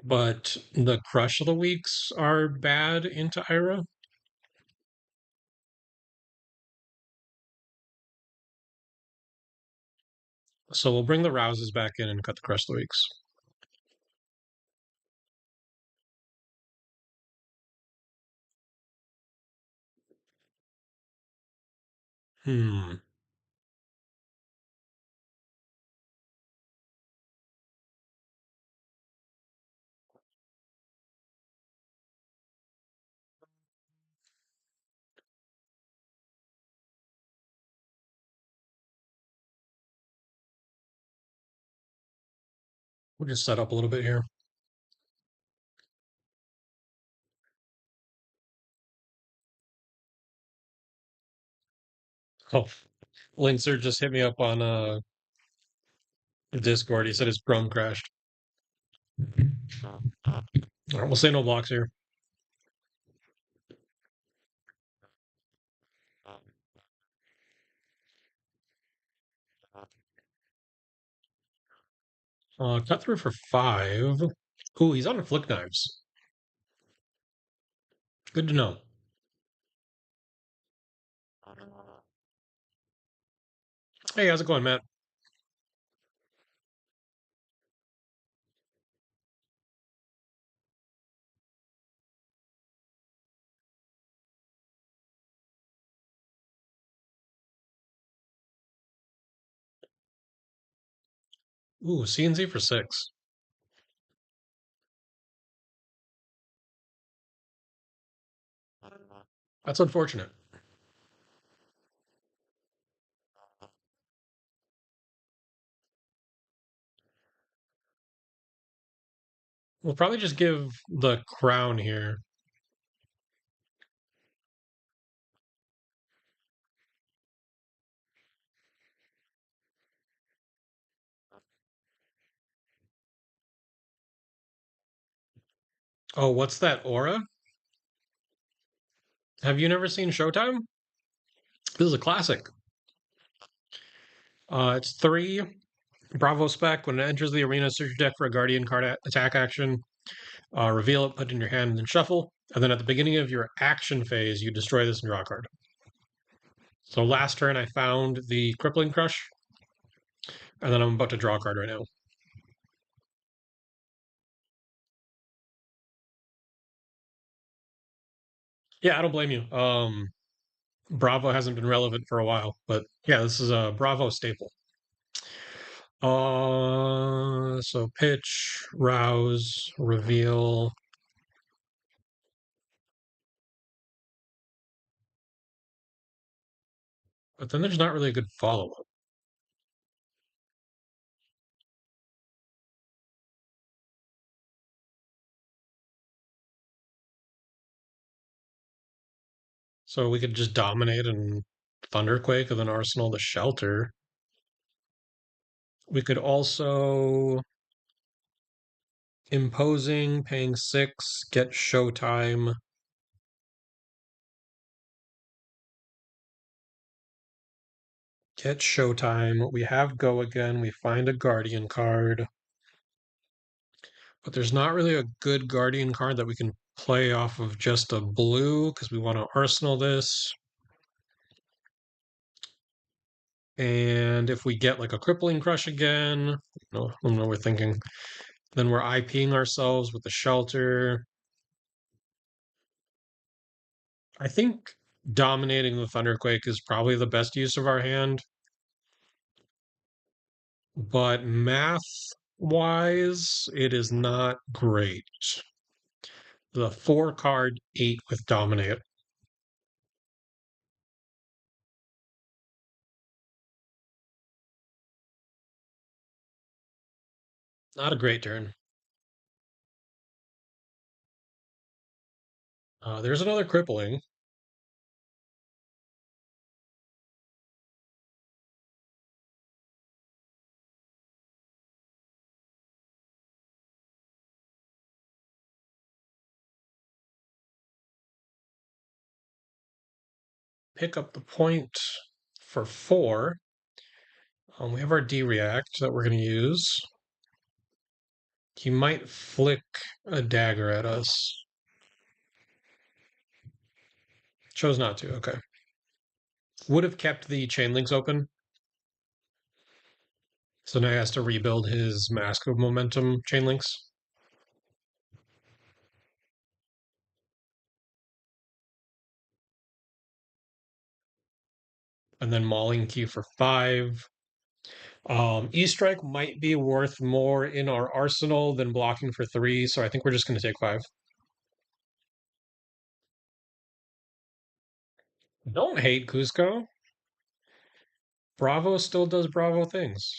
But the Crush of the Weeks are bad into Ira. So we'll bring the Rouses back in and cut the Crush of the Weeks. Hmm. We'll just set up a little bit here. Oh, Linkser just hit me up on Discord. He said his Chrome crashed. All right, we'll say no blocks here. Cut through for 5. Ooh, he's on Flick Knives. Good to know. Hey, how's it going, Matt? Ooh, CNZ for 6. That's unfortunate. We'll probably just give the crown here. Oh, what's that aura? Have you never seen Showtime? This is a classic. It's 3 Bravo spec. When it enters the arena, search your deck for a Guardian card attack action. Reveal it, put it in your hand, and then shuffle. And then at the beginning of your action phase, you destroy this and draw a card. So last turn, I found the Crippling Crush, and then I'm about to draw a card right now. Yeah, I don't blame you. Bravo hasn't been relevant for a while, but yeah, this is a Bravo staple. So pitch, rouse, reveal. But then there's not really a good follow-up. So we could just dominate and Thunderquake and then Arsenal the Shelter. We could also imposing, paying 6, get Showtime. Get Showtime. We have Go again. We find a Guardian card. But there's not really a good Guardian card that we can play off of just a blue because we want to Arsenal this. And if we get like a crippling crush again, no, I don't know, we're thinking, then we're IPing ourselves with the shelter. I think dominating the Thunderquake is probably the best use of our hand, but math wise, it is not great. The 4 card 8 with Dominate. Not a great turn. There's another crippling. Pick up the point for 4. We have our D-React that we're going to use. He might flick a dagger at us. Chose not to, okay. Would have kept the chain links open. So now he has to rebuild his Mask of Momentum chain links. And then Mauling Key for 5. E-Strike might be worth more in our arsenal than blocking for 3, so I think we're just going to take 5. Don't hate Cusco. Bravo still does Bravo things.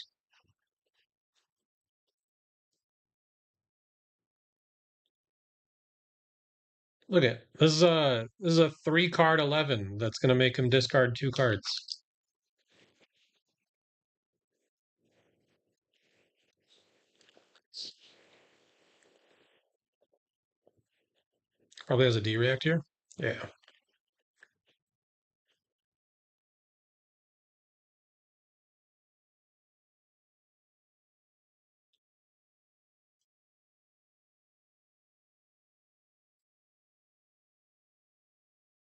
Look at this is a 3 card 11 that's going to make him discard 2 cards. Probably has a D react here. Yeah.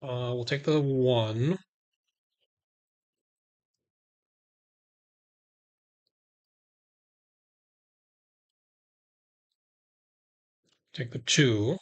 We'll take the 1. Take the 2.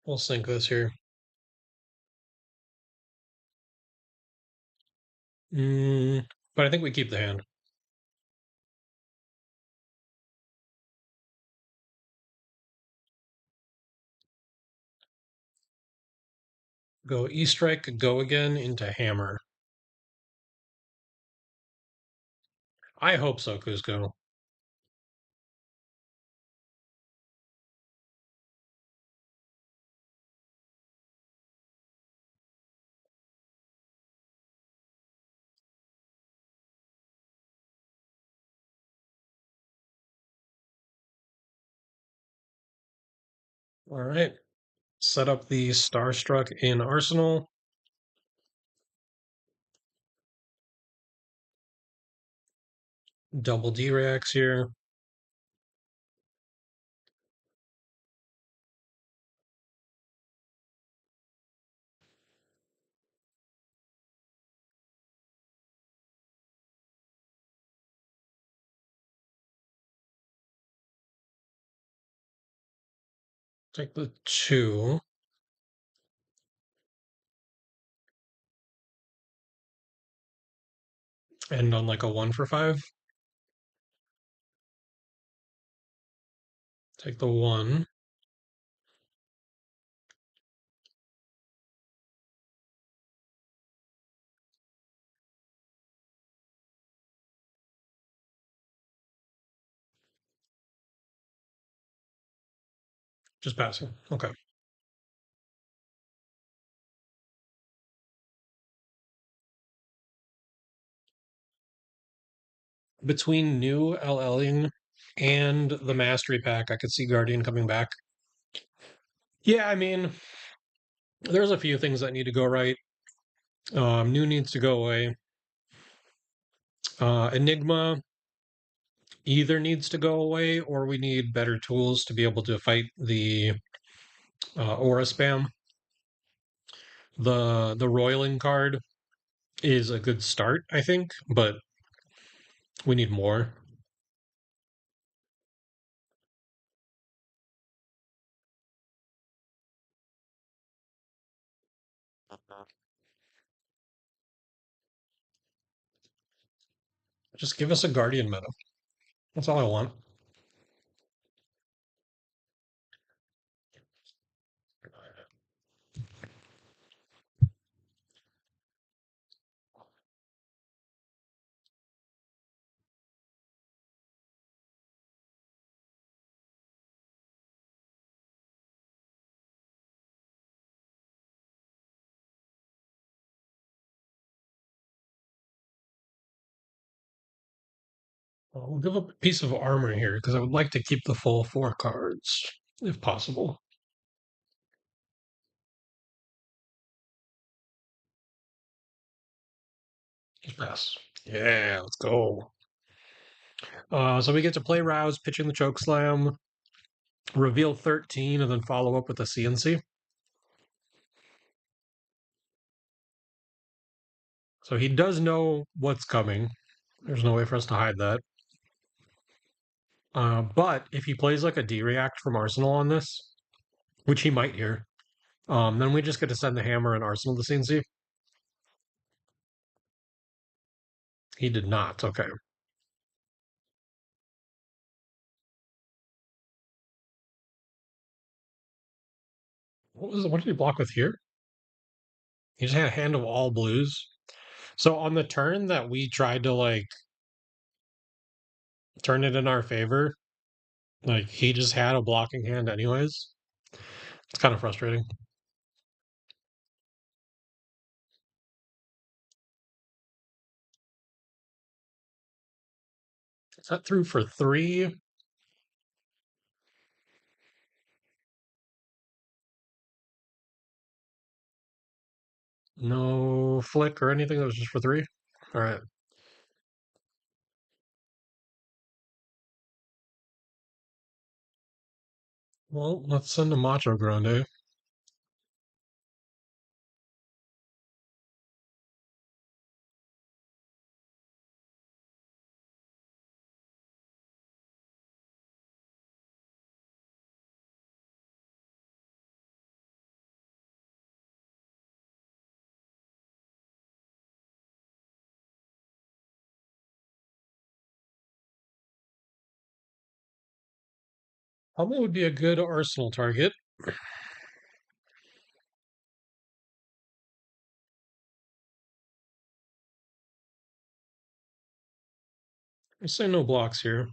We'll sink this here. But I think we keep the hand. Go E-Strike, go again into Hammer. I hope so, Cusco. All right. Set up the Starstruck in Arsenal. Double D-Reacts here. Take the 2. End on like a 1 for 5. Take the 1. Just passing. Okay. Between new LLing and the Mastery Pack, I could see Guardian coming back. Yeah, I mean, There's a few things that need to go right. New needs to go away. Enigma either needs to go away or we need better tools to be able to fight the aura spam. The roiling card is a good start, I think, but we need more. Just give us a guardian meta. That's all I want. We'll give up a piece of armor here because I would like to keep the full 4 cards if possible. Just pass. Yeah, let's go. So we get to play Rouse, pitching the choke slam, reveal 13, and then follow up with a CNC. So he does know what's coming. There's no way for us to hide that. But if he plays like a D-React from Arsenal on this, which he might here, then we just get to send the hammer and Arsenal to CNC. He did not. Okay. What did he block with here? He just had a hand of all blues. So on the turn that we tried to like turn it in our favor, like he just had a blocking hand anyways. It's kind of frustrating. Is that through for 3? No flick or anything. That was just for 3. All right. Well, let's send a Macho Grande. Probably would be a good Arsenal target. I say no blocks here.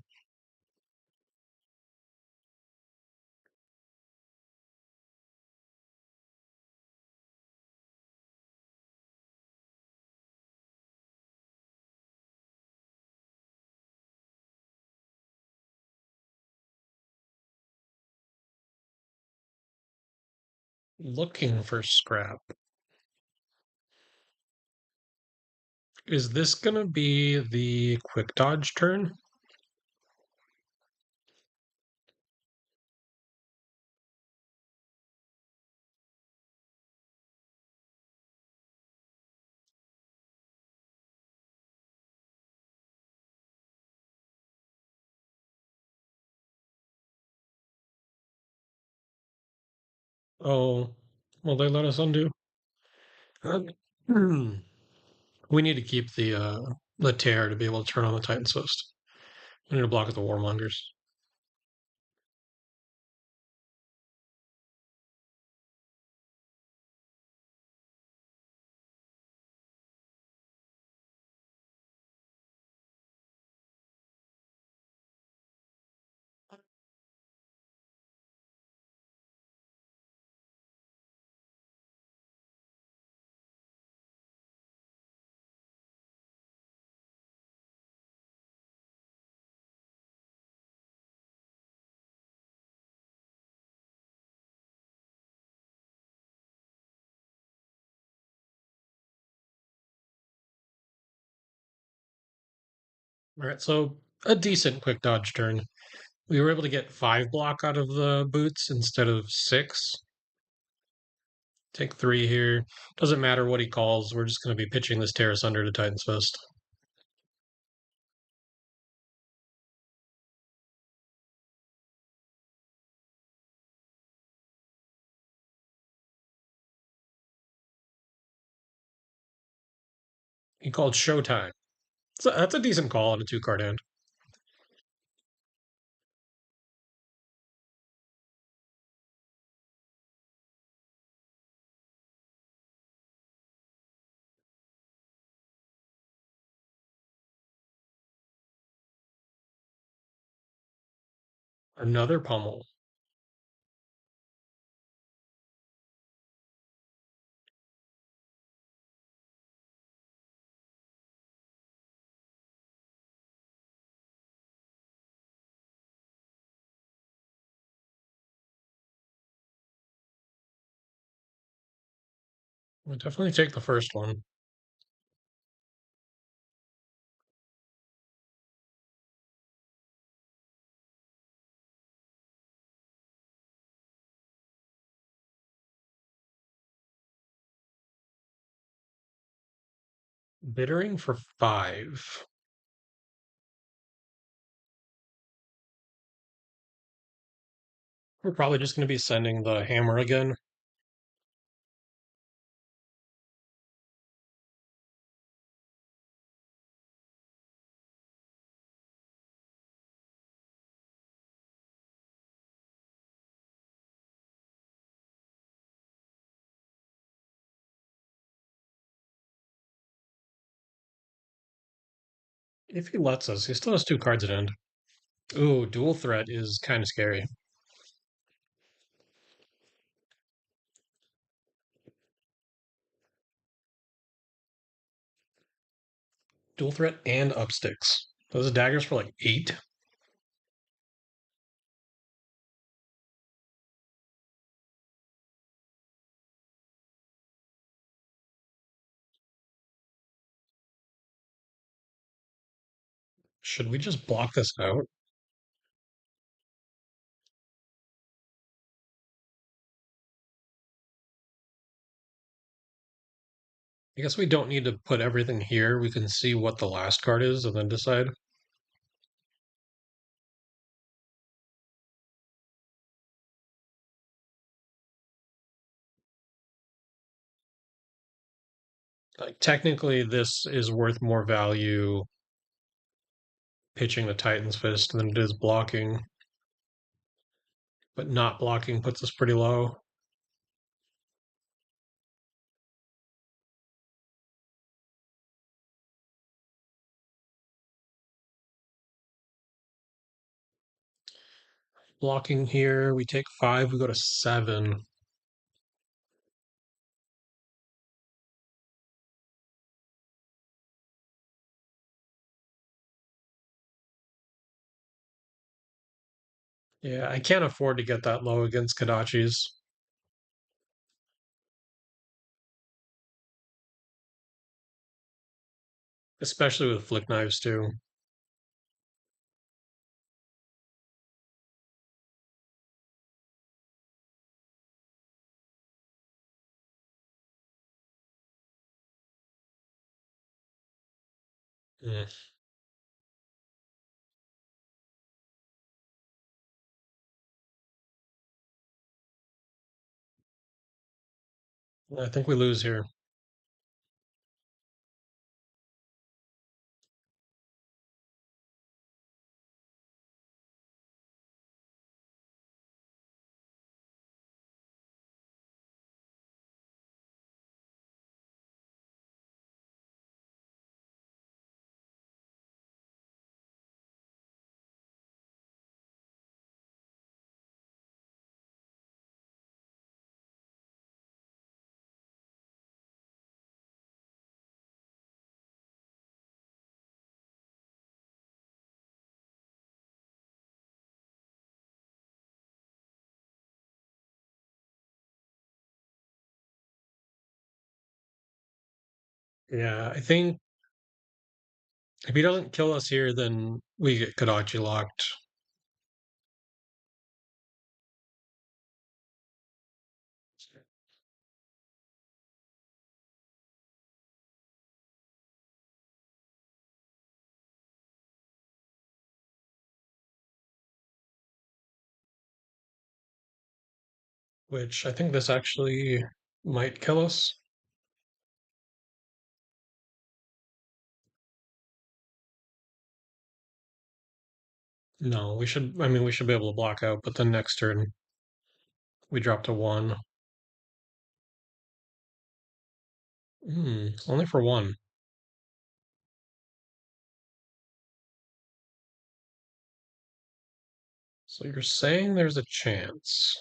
Looking for scrap. Is this gonna be the quick dodge turn? Oh, well, they let us undo. Hmm. We need to keep the tear to be able to turn on the Titan Cyst. We need to block with the Warmongers. All right, so a decent quick dodge turn. We were able to get 5 block out of the boots instead of 6. Take 3 here. Doesn't matter what he calls. We're just going to be pitching this Terrace under to Titan's Fist. He called Showtime. So that's a decent call on a 2 card hand. Another pummel. We'll definitely take the first one. Bittering for 5. We're probably just going to be sending the hammer again. If he lets us, he still has 2 cards at end. Ooh, dual threat is kind of scary. Dual threat and up sticks. Those daggers for like 8. Should we just block this out? I guess we don't need to put everything here. We can see what the last card is and then decide. Like technically, this is worth more value pitching the Titan's Fist than it is blocking, but not blocking puts us pretty low. Blocking here, we take 5, we go to 7. Yeah, I can't afford to get that low against Kadachis, especially with flick knives too. Mm, I think we lose here. Yeah, I think If he doesn't kill us here, then we get Kodachi locked. Which I think this actually might kill us. No, we should. I mean, we should be able to block out, but then next turn we drop to one. Only for one. So you're saying there's a chance.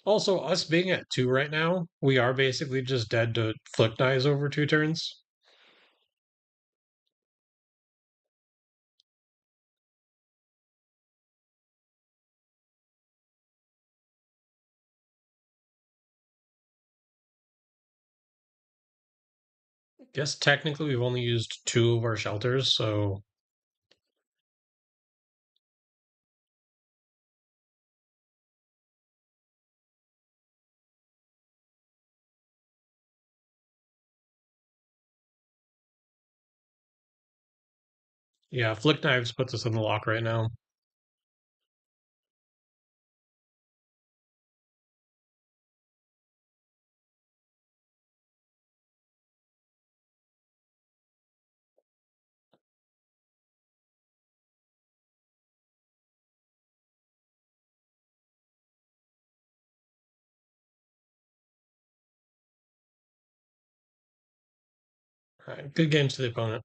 Also, us being at two right now, we are basically just dead to flick knives over 2 turns. Guess technically we've only used two of our shelters, so yeah, flick knives puts us in the lock right now. All right, good games to the opponent.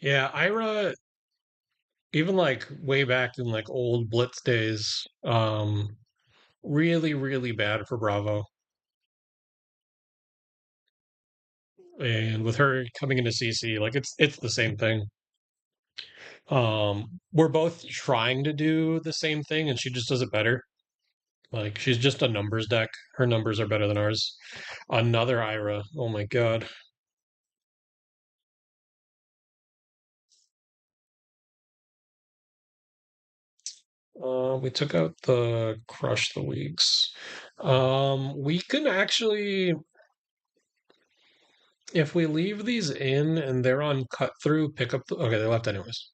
Yeah, Ira, even like way back in like old Blitz days, really, really bad for Bravo. And with her coming into CC, like it's the same thing. We're both trying to do the same thing, and she just does it better. Like she's just a numbers deck. Her numbers are better than ours. Another Ira. Oh my god. We took out the crush the weeks. We can actually, if we leave these in and they're on cut through, pick up the. Okay, they left anyways.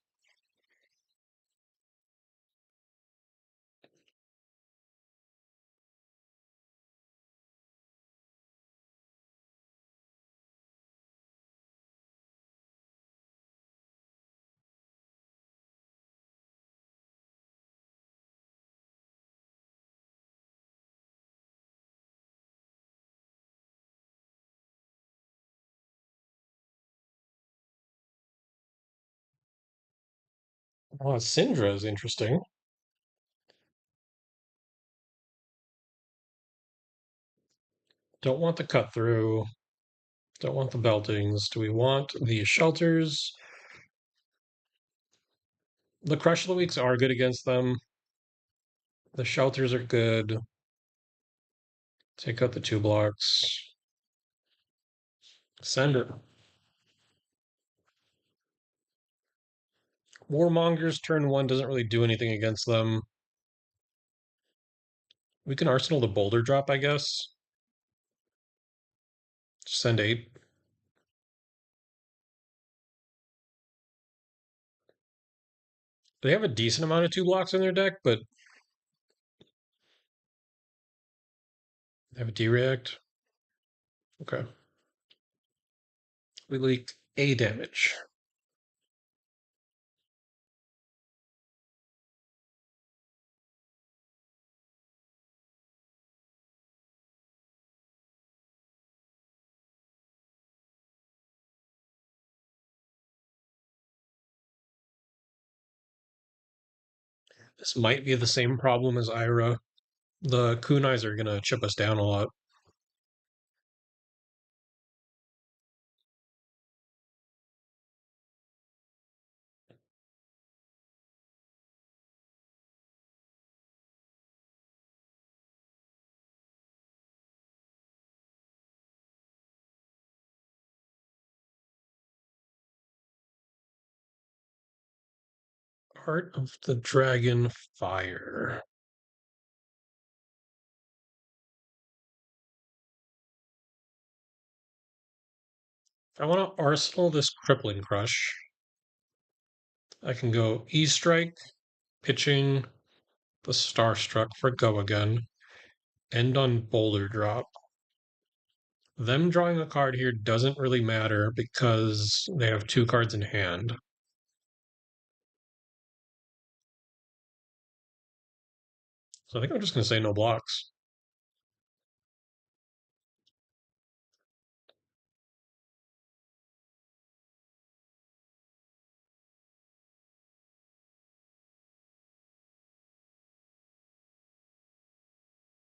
Oh, Syndra is interesting. Don't want the cut through. Don't want the beltings. Do we want the shelters? The crush of the weeks are good against them. The shelters are good. Take out the 2 blocks. Send it. Warmonger's turn one doesn't really do anything against them. We can arsenal the boulder drop, I guess. Send 8. They have a decent amount of 2 blocks in their deck, but they have a D-React. Okay. We leaked A damage. This might be the same problem as Ira. The kunais are going to chip us down a lot. Heart of the Dragon Fire. If I want to arsenal this Crippling Crush, I can go E-Strike, pitching the Starstruck for go again, end on Boulder Drop. Them drawing a card here doesn't really matter because they have two cards in hand. So I think I'm just going to say no blocks.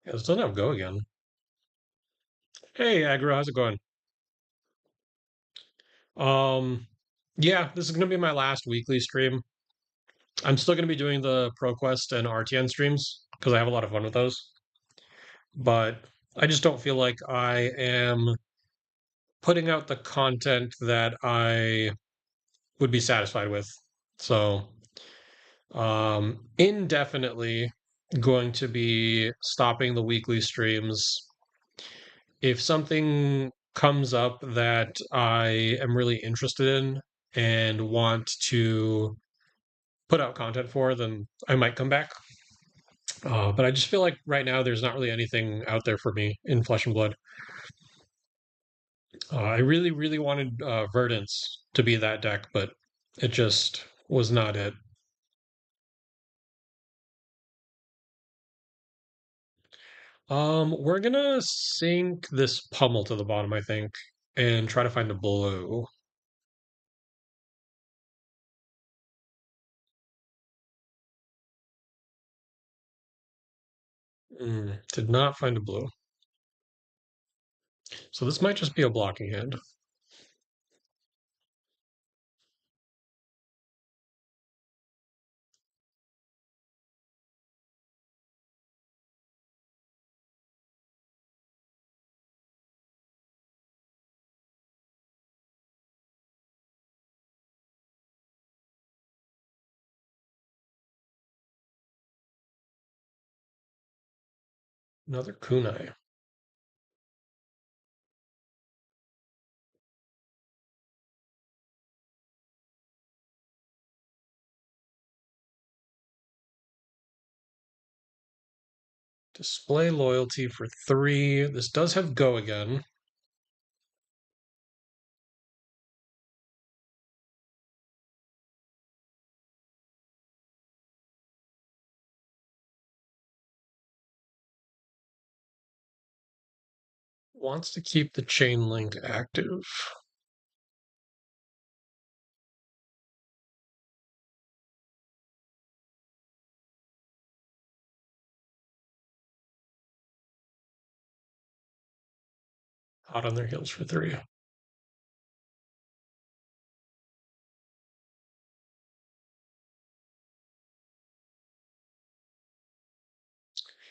Yeah, this doesn't have go again. Hey, Aggro, how's it going? Um, yeah, this is going to be my last weekly stream. I'm still going to be doing the ProQuest and RTN streams because I have a lot of fun with those. But I just don't feel like I am putting out the content that I would be satisfied with. So, indefinitely going to be stopping the weekly streams. If something comes up that I am really interested in and want to put out content for, then I might come back. But I just feel like right now there's not really anything out there for me in Flesh and Blood. I really, really wanted Verdance to be that deck, but it just was not it. We're gonna sink this Pummel to the bottom, I think, and try to find a blue. Did not find a blue. So this might just be a blocking hand. Another kunai. Display loyalty for 3. This does have go again. Wants to keep the chain link active. Hot on their heels for 3.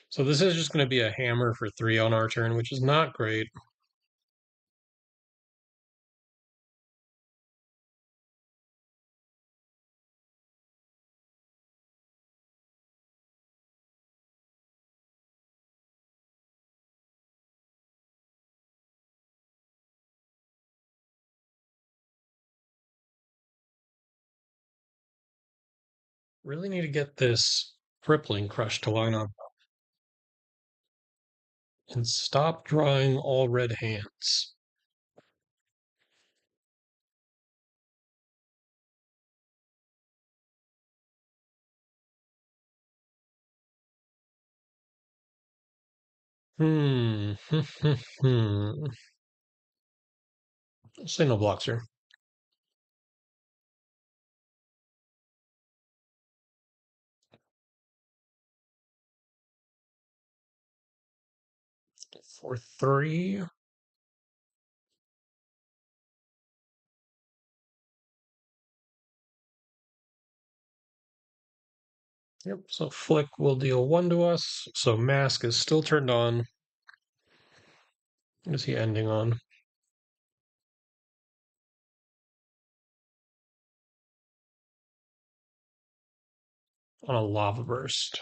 So this is just going to be a hammer for 3 on our turn, which is not great. Really need to get this Crippling Crush to line up and stop drawing all red hands. Hmm. I'll say no blocks here. For 3. Yep, so Flick will deal 1 to us. So Mask is still turned on. What is he ending on? on a lava burst.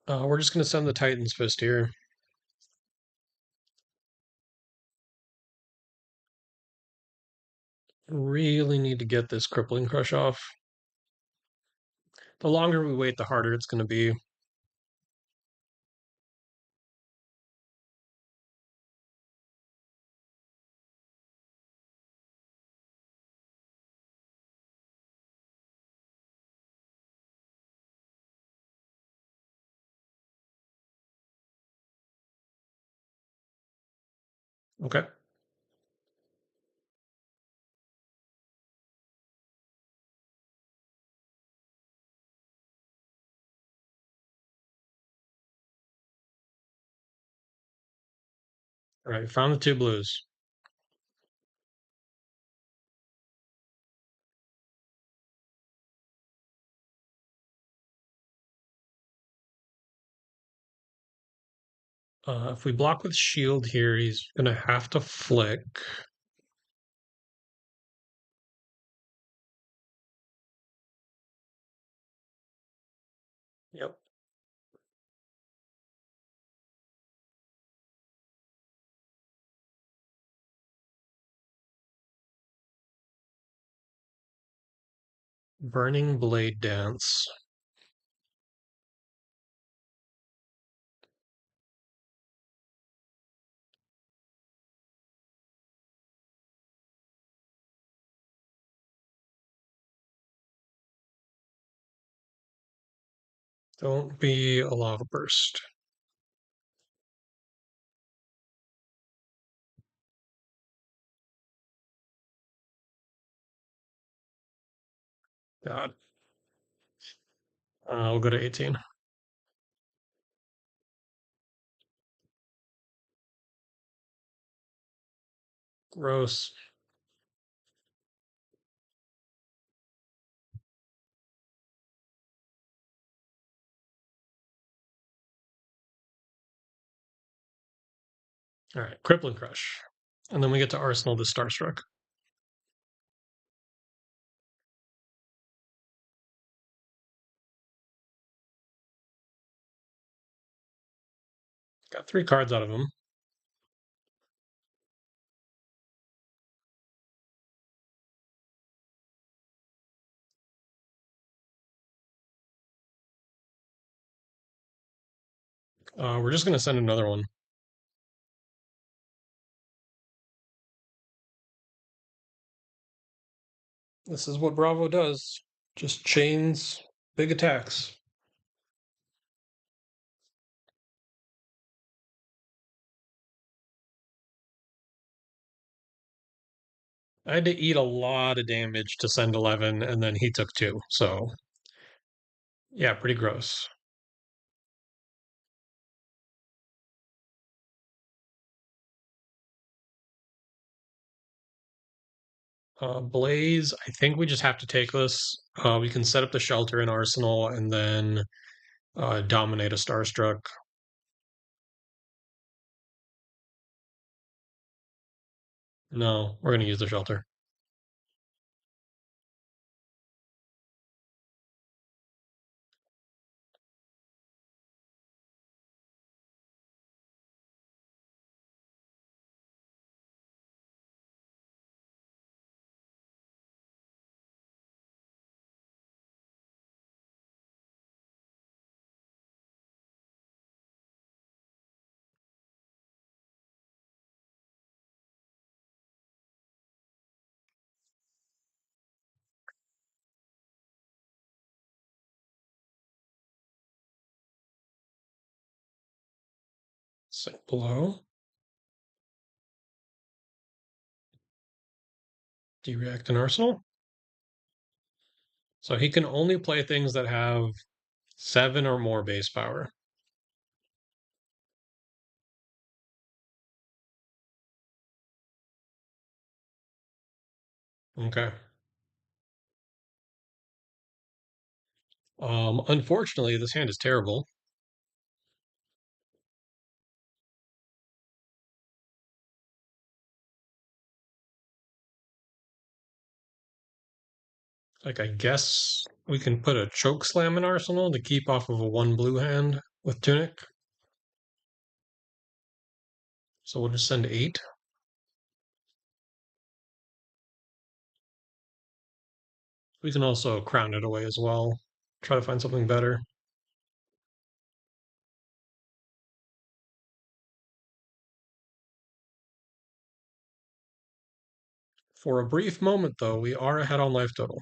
We're just going to send the Titan's Fist here. Really need to get this Crippling Crush off. The longer we wait, the harder it's going to be. Okay. All right, found the two blues. If we block with shield here, he's going to have to flick. Yep. Burning Blade Dance. Don't be a lava burst. God. We'll go to 18. Gross. All right, Crippling Crush. And then we get to Arsenal the Starstruck. Got 3 cards out of him. We're just going to send another one. This is what Bravo does. Just chains big attacks. I had to eat a lot of damage to send 11, and then he took 2. So, yeah, pretty gross. Blaze, I think we just have to take this. We can set up the shelter in Arsenal and then dominate a Starstruck. No, we're going to use the shelter. Sink below. Dereact an Arsenal. So he can only play things that have 7 or more base power. Okay. Unfortunately, this hand is terrible. Like, I guess we can put a choke slam in Arsenal to keep off of a one blue hand with Tunic. So we'll just send 8. We can also crown it away as well. Try to find something better. For a brief moment, though, we are ahead on life total.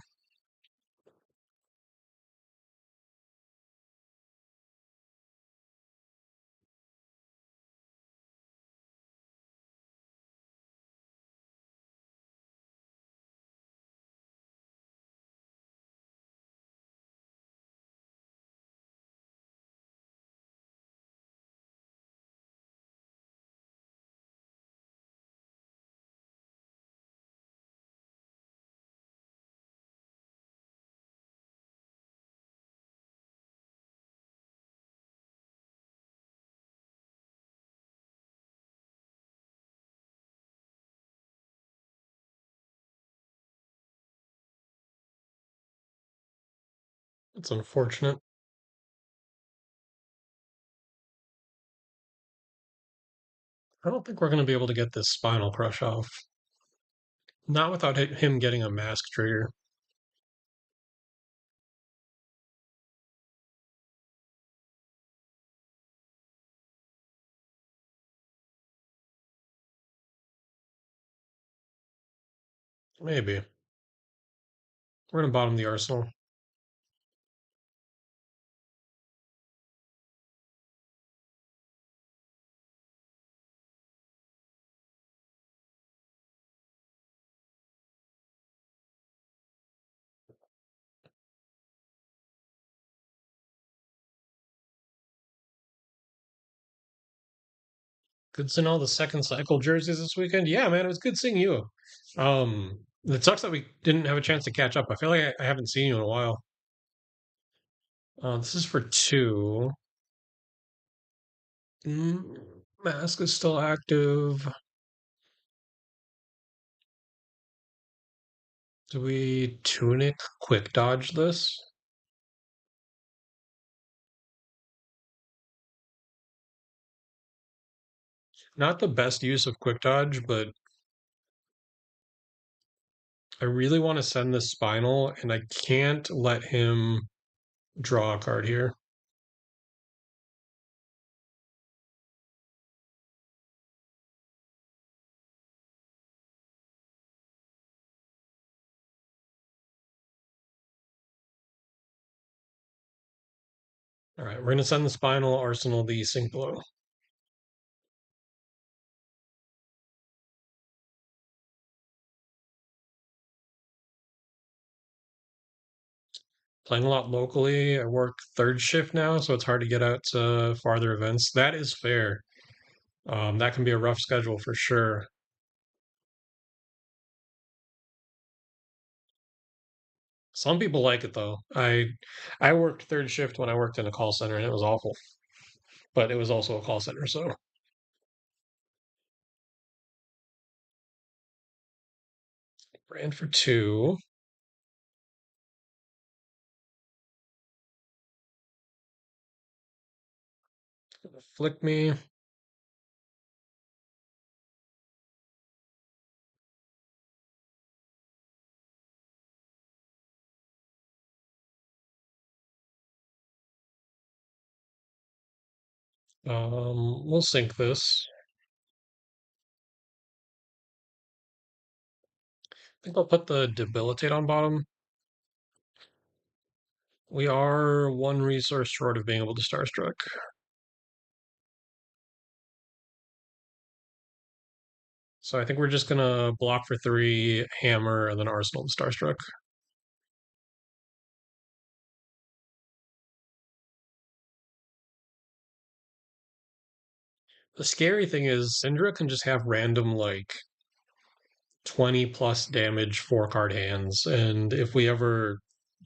It's unfortunate. I don't think we're going to be able to get this Spinal Crush off. Not without him getting a mask trigger. Maybe. We're going to bottom the Arsenal. Good seeing all the second cycle jerseys this weekend. Yeah, man, it was good seeing you. It sucks that we didn't have a chance to catch up. I feel like I haven't seen you in a while. This is for 2. Mask is still active. Do we Tunic quick dodge this? Not the best use of quick dodge, but I really want to send this Spinal, and I can't let him draw a card here. All right, we're going to send the Spinal, Arsenal the Sink Blow. Playing a lot locally. I work third shift now, so it's hard to get out to farther events. That is fair. That can be a rough schedule for sure. Some people like it though. I worked third shift when I worked in a call center, and it was awful. But it was also a call center, so ran for 2. Flick me. We'll sink this. I think I'll put the debilitate on bottom. We are 1 resource short of being able to Starstruck. So I think we're just gonna block for 3, hammer, and then Arsenal to Starstruck. The scary thing is Syndra can just have random like 20 plus damage 4 card hands. And if we ever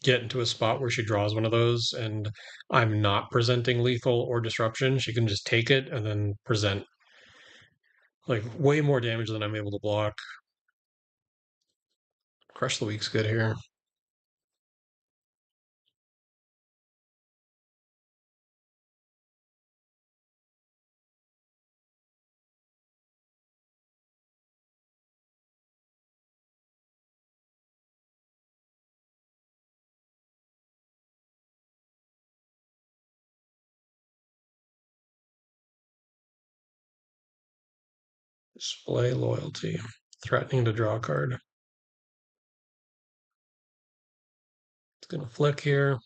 get into a spot where she draws one of those and I'm not presenting lethal or disruption, she can just take it and then present like way more damage than I'm able to block. Crush the Weak's good here. Display loyalty. Threatening to draw a card. It's gonna flick here.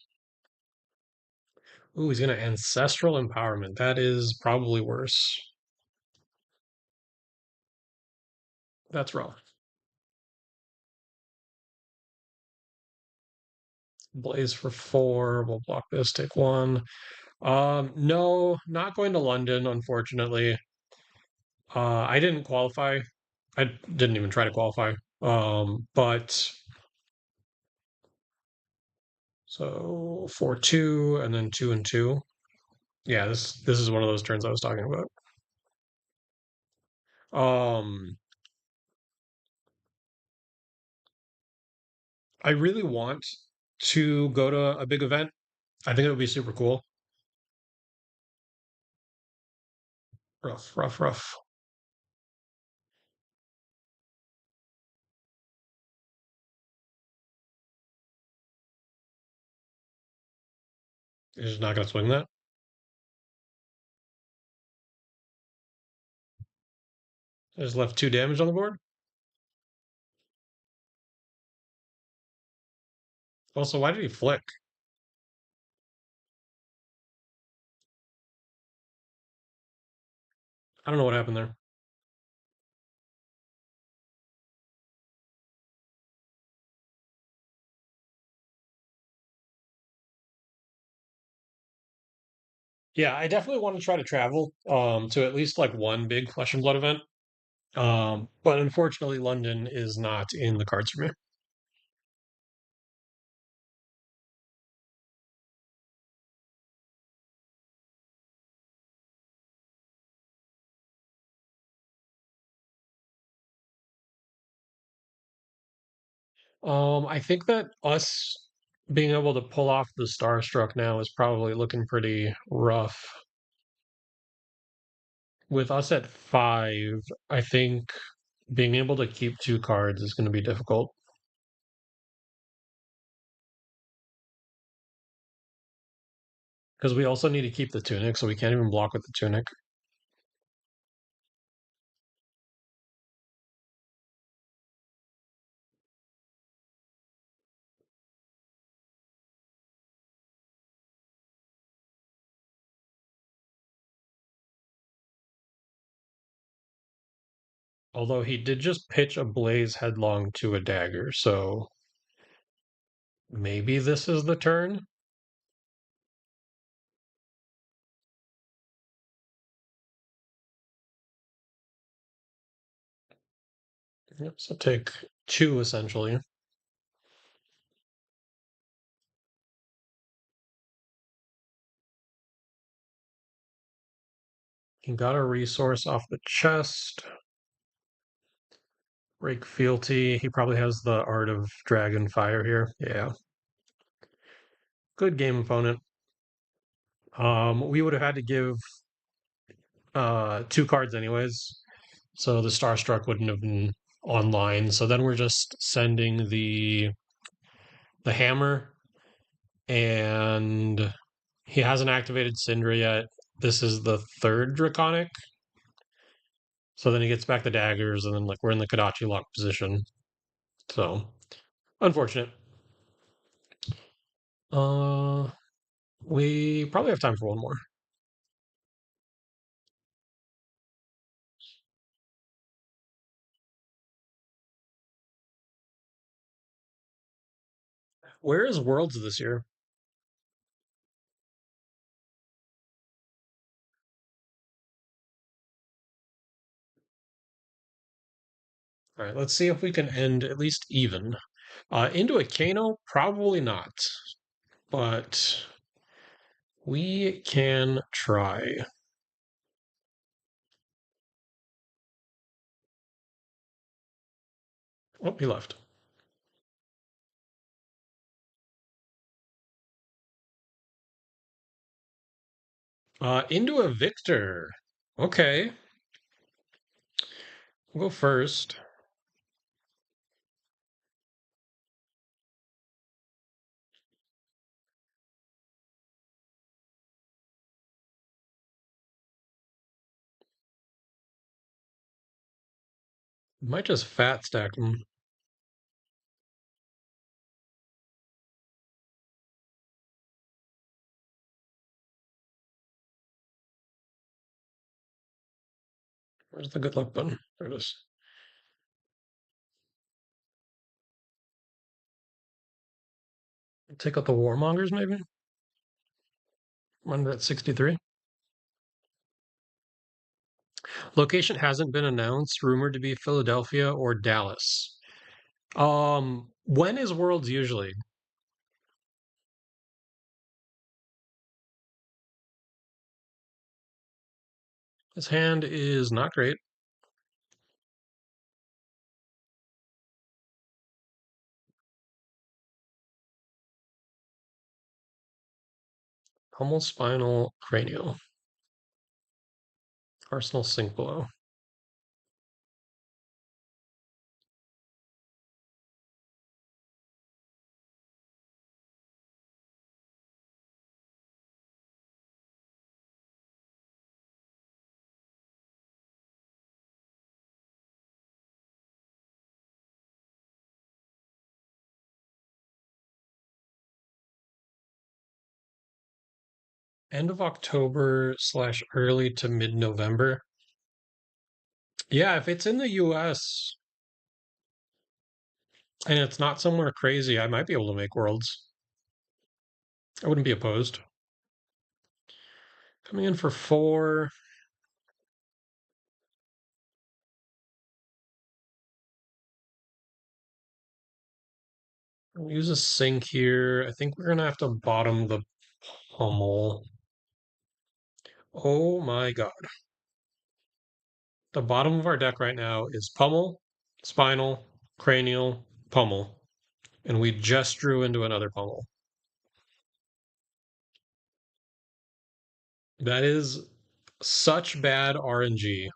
Ooh, he's gonna Ancestral Empowerment. That is probably worse. That's rough. Blaze for 4. We'll block this, take 1. No, not going to London, unfortunately. I didn't qualify. I didn't even try to qualify. But so 4-2 and then 2-2. Yeah, this is one of those turns I was talking about. I really want to go to a big event. I think it would be super cool. Rough, rough, rough. He's just not gonna swing that. I just left 2 damage on the board. Also, why did he flick? I don't know what happened there. Yeah, I definitely want to try to travel to at least like one big Flesh and Blood event. But unfortunately, London is not in the cards for me. I think that us being able to pull off the Starstruck now is probably looking pretty rough. With us at 5, I think being able to keep 2 cards is going to be difficult because we also need to keep the Tunic, so we can't even block with the Tunic. Although he did just pitch a Blaze Headlong to a Dagger, so maybe this is the turn. Yep, so take 2 essentially. He got a resource off the chest. Break Fealty. He probably has the Art of Dragon Fire here. Yeah. Good game opponent. We would have had to give 2 cards anyways. So the Starstruck wouldn't have been online. So then we're just sending the hammer, and he hasn't activated Syndra yet. This is the 3rd Draconic. So then he gets back the daggers, and then like we're in the Kodachi lock position. So unfortunate. Uh, we probably have time for one more. Where is Worlds this year? All right, let's see if we can end at least even. Into a Kano, probably not, but we can try. Oh, he left. Into a Victor. Okay, we'll go first. Might just fat stack them. Where's the good luck button? There it is. Take out the warmongers, maybe? Under at 63. Location hasn't been announced, rumored to be Philadelphia or Dallas. When is Worlds usually? His hand is not great. Hummel, spinal, cranial. Arsenal sink below. End of October slash early to mid-November. Yeah, if it's in the US and it's not somewhere crazy, I might be able to make Worlds. I wouldn't be opposed. Coming in for 4. We'll use a sink here. I think we're gonna have to bottom the pummel. Oh my God. The bottom of our deck right now is pummel, spinal, cranial, pummel. And we just drew into another pummel. That is such bad RNG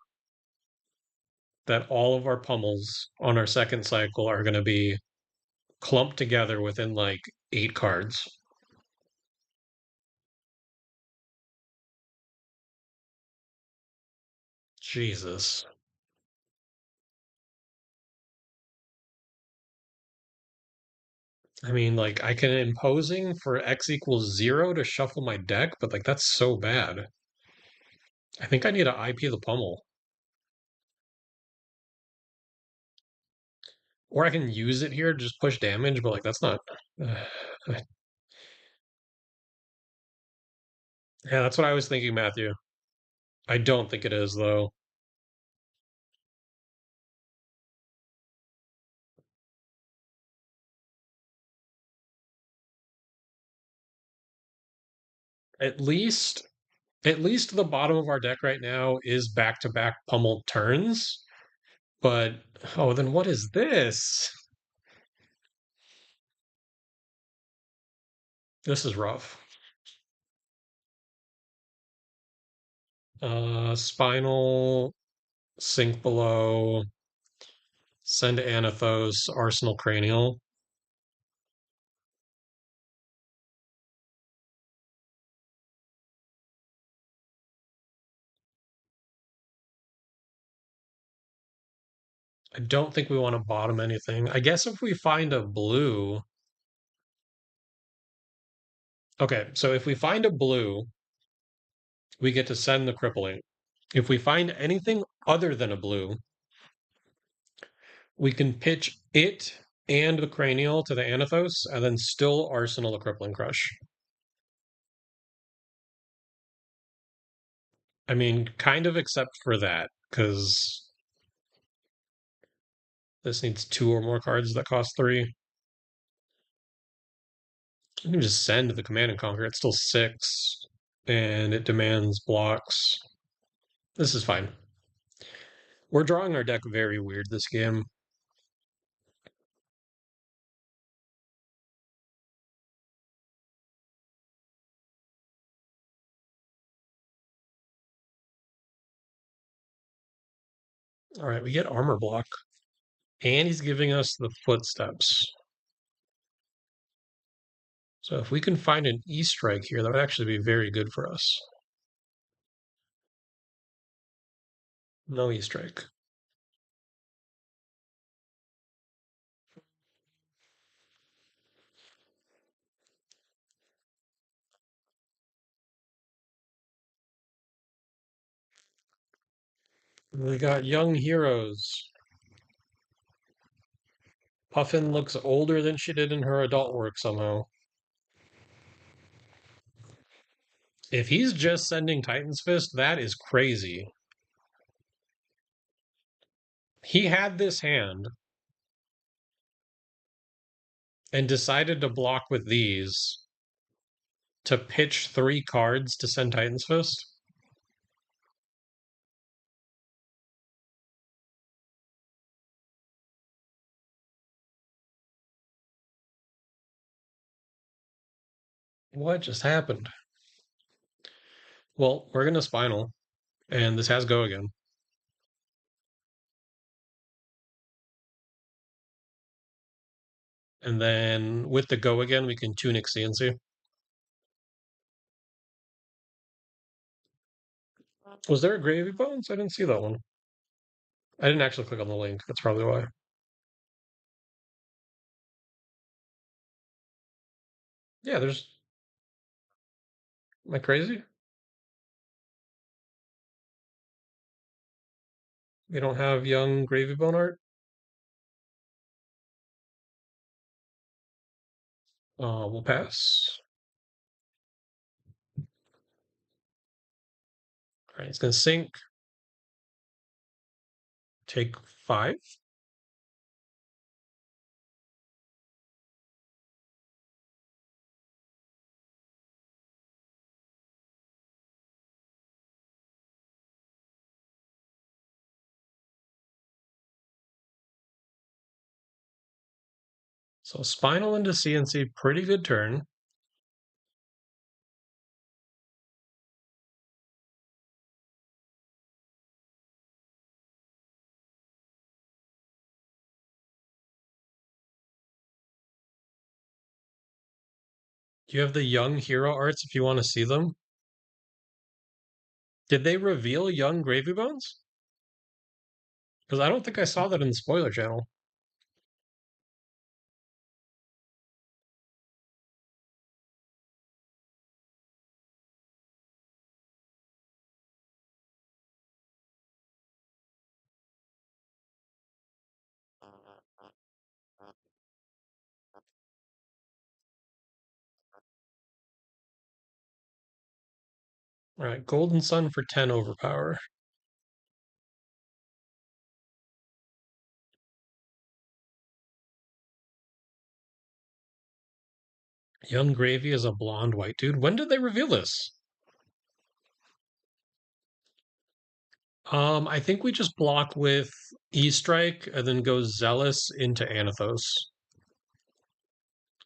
that all of our pummels on our second cycle are going to be clumped together within like 8 cards. Jesus. I mean, like, I can imposing for X equals 0 to shuffle my deck, but like, that's so bad. I think I need to IP the pummel. Or I can use it here to just push damage, but like, that's not. Yeah, that's what I was thinking, Matthew. I don't think it is, though. At least At least the bottom of our deck right now is back-to-back pummeled turns. But oh, then what is this? This is rough. Spinal, sink below, send to Anathos, Arsenal Cranial. I don't think we want to bottom anything. I guess if we find a blue. Okay, so if we find a blue, we get to send the crippling. If we find anything other than a blue, we can pitch it and the cranial to the Anathos, and then still Arsenal the Crippling Crush. I mean, kind of except for that, because this needs 2 or more cards that cost 3. You can just send the Command and Conquer. It's still 6, and it demands blocks. This is fine. We're drawing our deck very weird this game. All right, we get armor block, and he's giving us the footsteps. So if we can find an E-strike here, that would actually be very good for us. No E-strike. We got young heroes. Puffin looks older than she did in her adult work somehow. If he's just sending Titan's Fist, that is crazy. He had this hand and decided to block with these to pitch 3 cards to send Titan's Fist. What just happened? Well, we're gonna Spinal, and this has Go again. And then with the Go again, we can Tunic CNC. Was there a Gravy Bones? I didn't see that one. I didn't actually click on the link. That's probably why. Yeah, there's. Am I crazy? We don't have young Gravy Bone art? We'll pass. All right, it's gonna sink. Take 5. So Spinal into CNC, pretty good turn. You have the young hero arts if you want to see them. Did they reveal young Gravy Bones? Because I don't think I saw that in the spoiler channel. All right, Golden Sun for 10 overpower. Young Gravy is a blonde white dude. When did they reveal this? I think we just block with E-Strike and then go Zealous into Anathos.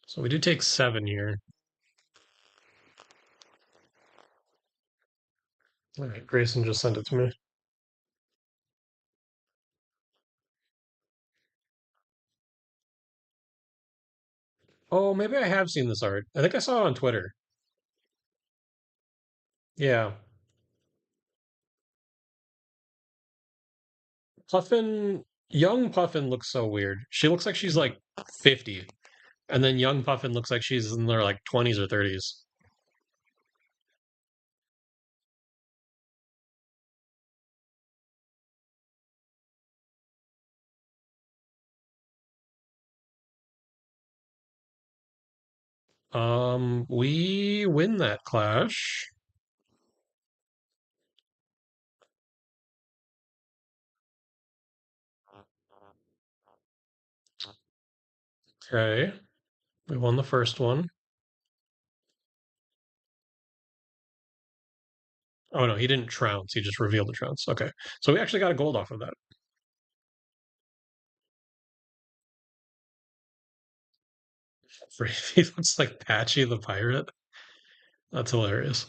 So we do take 7 here. All right, Grayson just sent it to me. Oh, maybe I have seen this art. I think I saw it on Twitter. Yeah. Puffin, young Puffin looks so weird. She looks like she's like 50, and then young Puffin looks like she's in their like 20s or 30s. We win that clash. Okay. We won the first one. Oh no, he didn't trounce. He just revealed the trounce. Okay. So we actually got a gold off of that. He looks like Patchy the pirate. That's hilarious.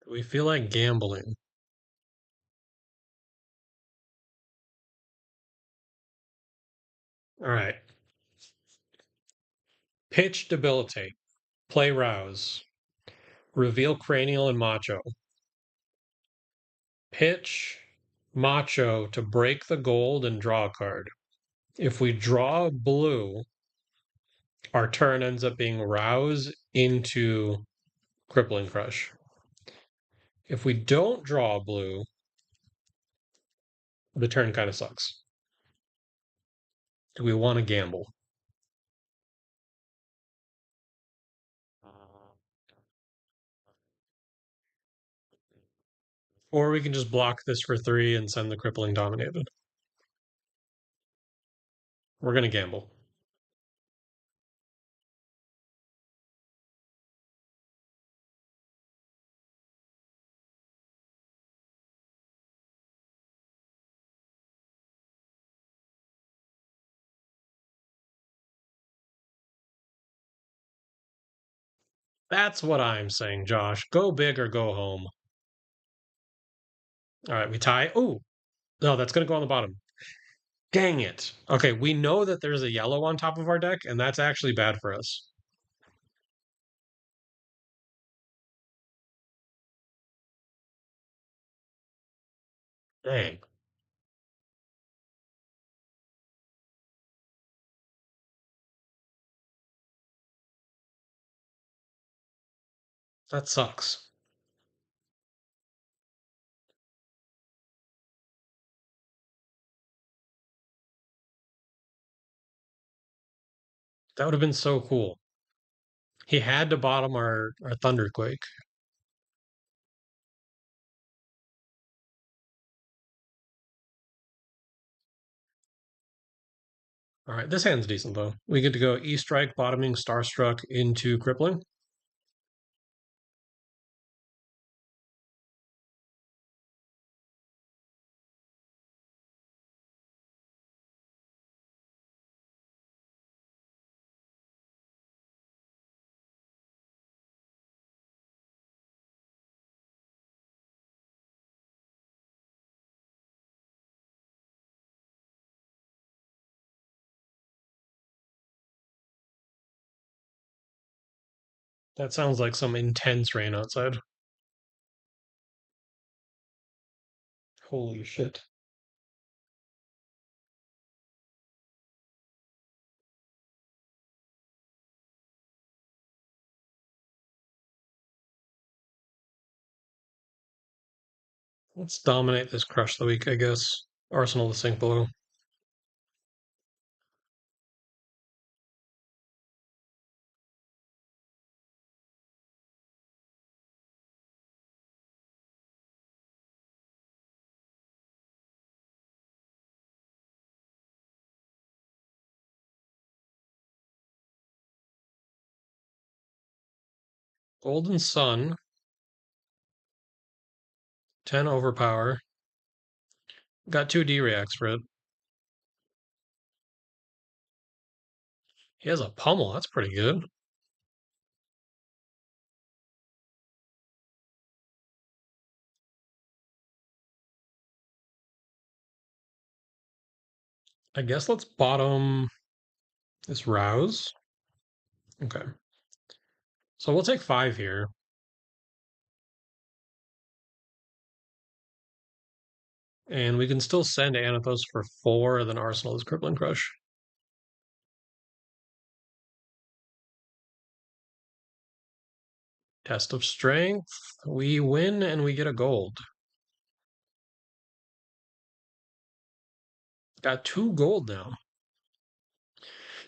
We feel like gambling. All right. Pitch Debilitate. Play Rouse. Reveal Cranial and Macho. Pitch Macho to break the gold and draw a card. If we draw blue, our turn ends up being Rouse into Crippling Crush. If we don't draw blue, the turn kind of sucks. Do we want to gamble? Or we can just block this for 3 and send the Crippling Dominated. We're going to gamble. That's what I'm saying, Josh. Go big or go home. All right, we tie. Oh, no, that's going to go on the bottom. Dang it. Okay, we know that there's a yellow on top of our deck, and that's actually bad for us. Dang. That sucks. That would have been so cool. He had to bottom our Thunderquake. All right, this hand's decent, though. We get to go E-Strike, bottoming, Starstruck into Crippling. That sounds like some intense rain outside. Holy shit. Let's dominate this crush the week, I guess. Arsenal to sink below. Golden Sun, 10 overpower. Got 2 D-reacts for it. He has a pummel, that's pretty good. I guess let's bottom this Rouse. Okay. So we'll take 5 here. And we can still send Anothos for 4, and then Arsenal is Crippling Crush. Test of Strength. We win and we get a gold. Got 2 gold now.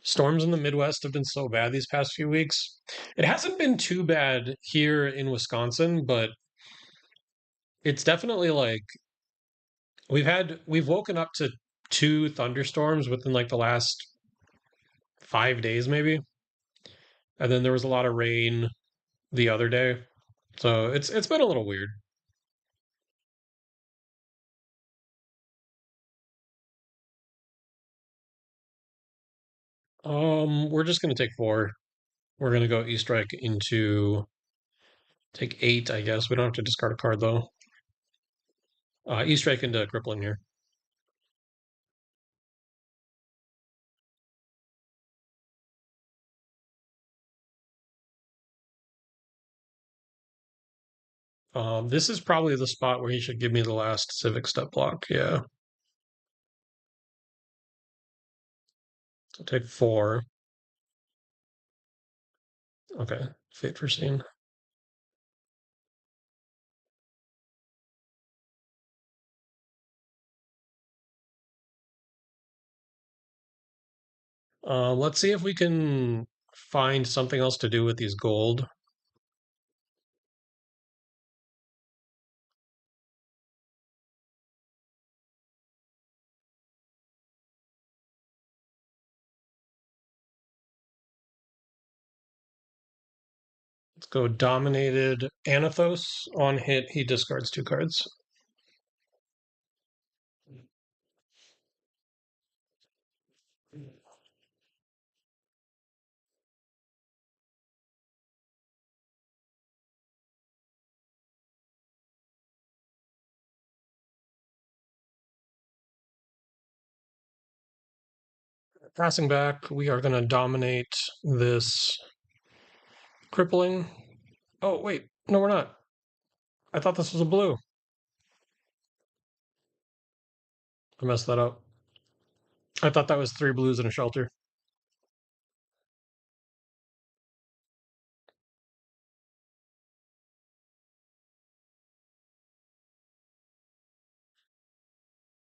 Storms in the Midwest have been so bad these past few weeks. It hasn't been too bad here in Wisconsin, but it's definitely like we've woken up to 2 thunderstorms within like the last 5 days maybe. And then there was a lot of rain the other day. So it's been a little weird. We're just gonna take 4. We're gonna go E-Strike into take 8, I guess. We don't have to discard a card though. E-Strike into Crippling here. This is probably the spot where he should give me the last civic step block. Yeah. So take 4. Okay. Fate foreseen. Let's see if we can find something else to do with these gold. Let's go dominated Anathos. On hit, he discards 2 cards. Passing back, we are going to dominate this crippling. Oh, wait. No, we're not. I thought this was a blue. I messed that up. I thought that was 3 blues and a shelter.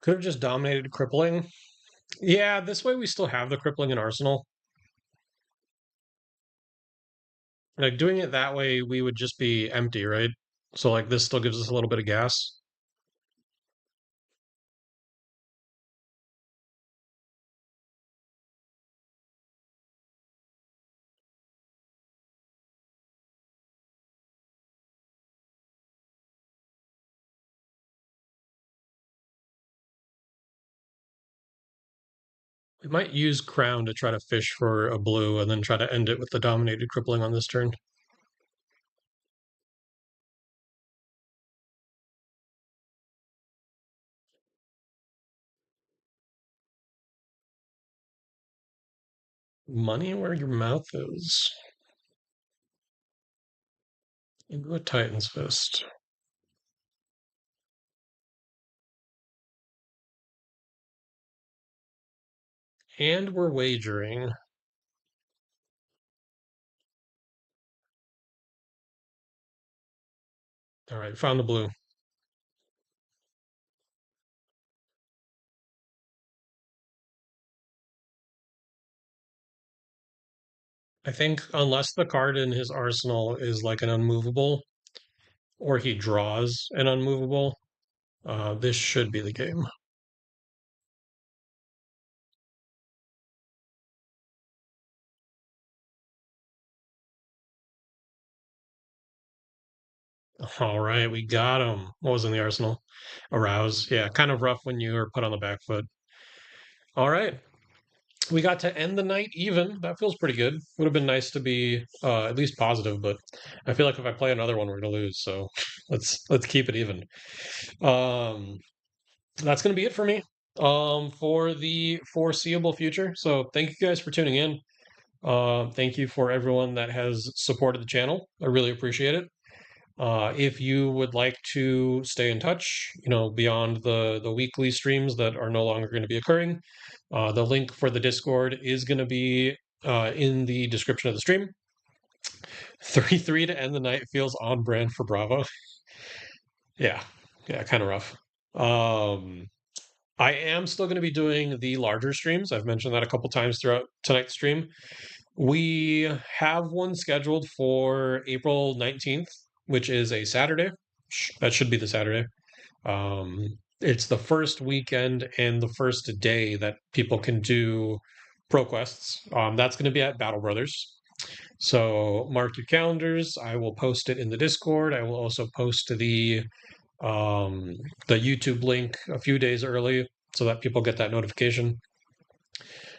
Could have just dominated crippling. Yeah, this way we still have the crippling in arsenal. Like doing it that way, we would just be empty, right? So like this still gives us a little bit of gas. We might use Crown to try to fish for a blue and then try to end it with the dominated crippling on this turn. Money where your mouth is. Into a Titan's Fist. And we're wagering. All right, found the blue. I think unless the card in his arsenal is like an unmovable, or he draws an unmovable, this should be the game. All right, we got him. What was in the arsenal? Arouse. Yeah, kind of rough when you were put on the back foot. All right. We got to end the night even. That feels pretty good. Would have been nice to be at least positive, but I feel like if I play another one, we're gonna lose. So let's keep it even. Um, that's gonna be it for me for the foreseeable future. So thank you guys for tuning in. Thank you for everyone that has supported the channel. I really appreciate it. If you would like to stay in touch, beyond the weekly streams that are no longer going to be occurring, the link for the Discord is going to be in the description of the stream. 3-3 to end the night feels on brand for Bravo. Yeah, yeah, kind of rough. Um, I am still going to be doing the larger streams. I've mentioned that a couple times throughout tonight's stream. We have one scheduled for April 19th, which is a Saturday. That should be the Saturday. It's the first weekend and the first day that people can do pro quests. That's going to be at Battle Brothers. So mark your calendars. I will post it in the Discord. I will also post um, the YouTube link a few days early so that people get that notification.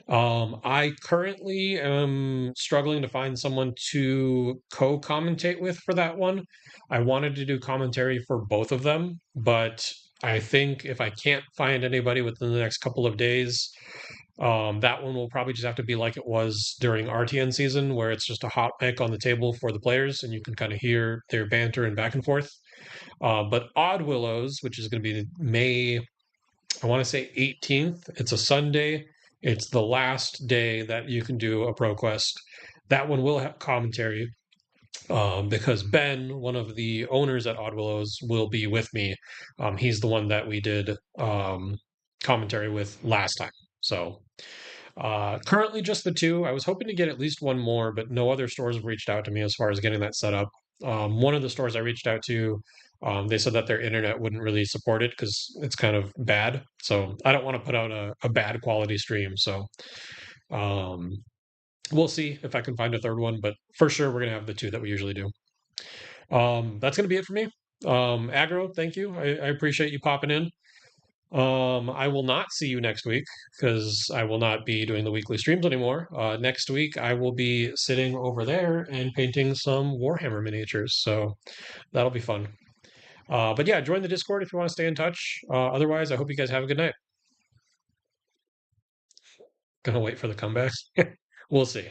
I currently am struggling to find someone to co-commentate with for that one. I wanted to do commentary for both of them, but I think if I can't find anybody within the next couple of days, that one will probably just have to be like it was during RTN season, where it's just a hot mic on the table for the players and you can kind of hear their banter and back and forth. But Odd Willows, which is going to be May, I want to say 18th. It's a Sunday. It's the last day that you can do a pro quest. That one will have commentary because Ben, one of the owners at Odd Willows, will be with me. He's the one that we did commentary with last time. So currently just the two. I was hoping to get at least one more, but no other stores have reached out to me as far as getting that set up. One of the stores I reached out to, they said that their internet wouldn't really support it because it's kind of bad. So I don't want to put out a bad quality stream. So um, we'll see if I can find a third one, but for sure we're gonna have the two that we usually do. That's gonna be it for me. Agro, thank you. I appreciate you popping in. I will not see you next week because I will not be doing the weekly streams anymore. Next week, I will be sitting over there and painting some Warhammer miniatures, so that'll be fun. But yeah, join the Discord if you want to stay in touch. Otherwise, I hope you guys have a good night. Gonna wait for the comeback. We'll see.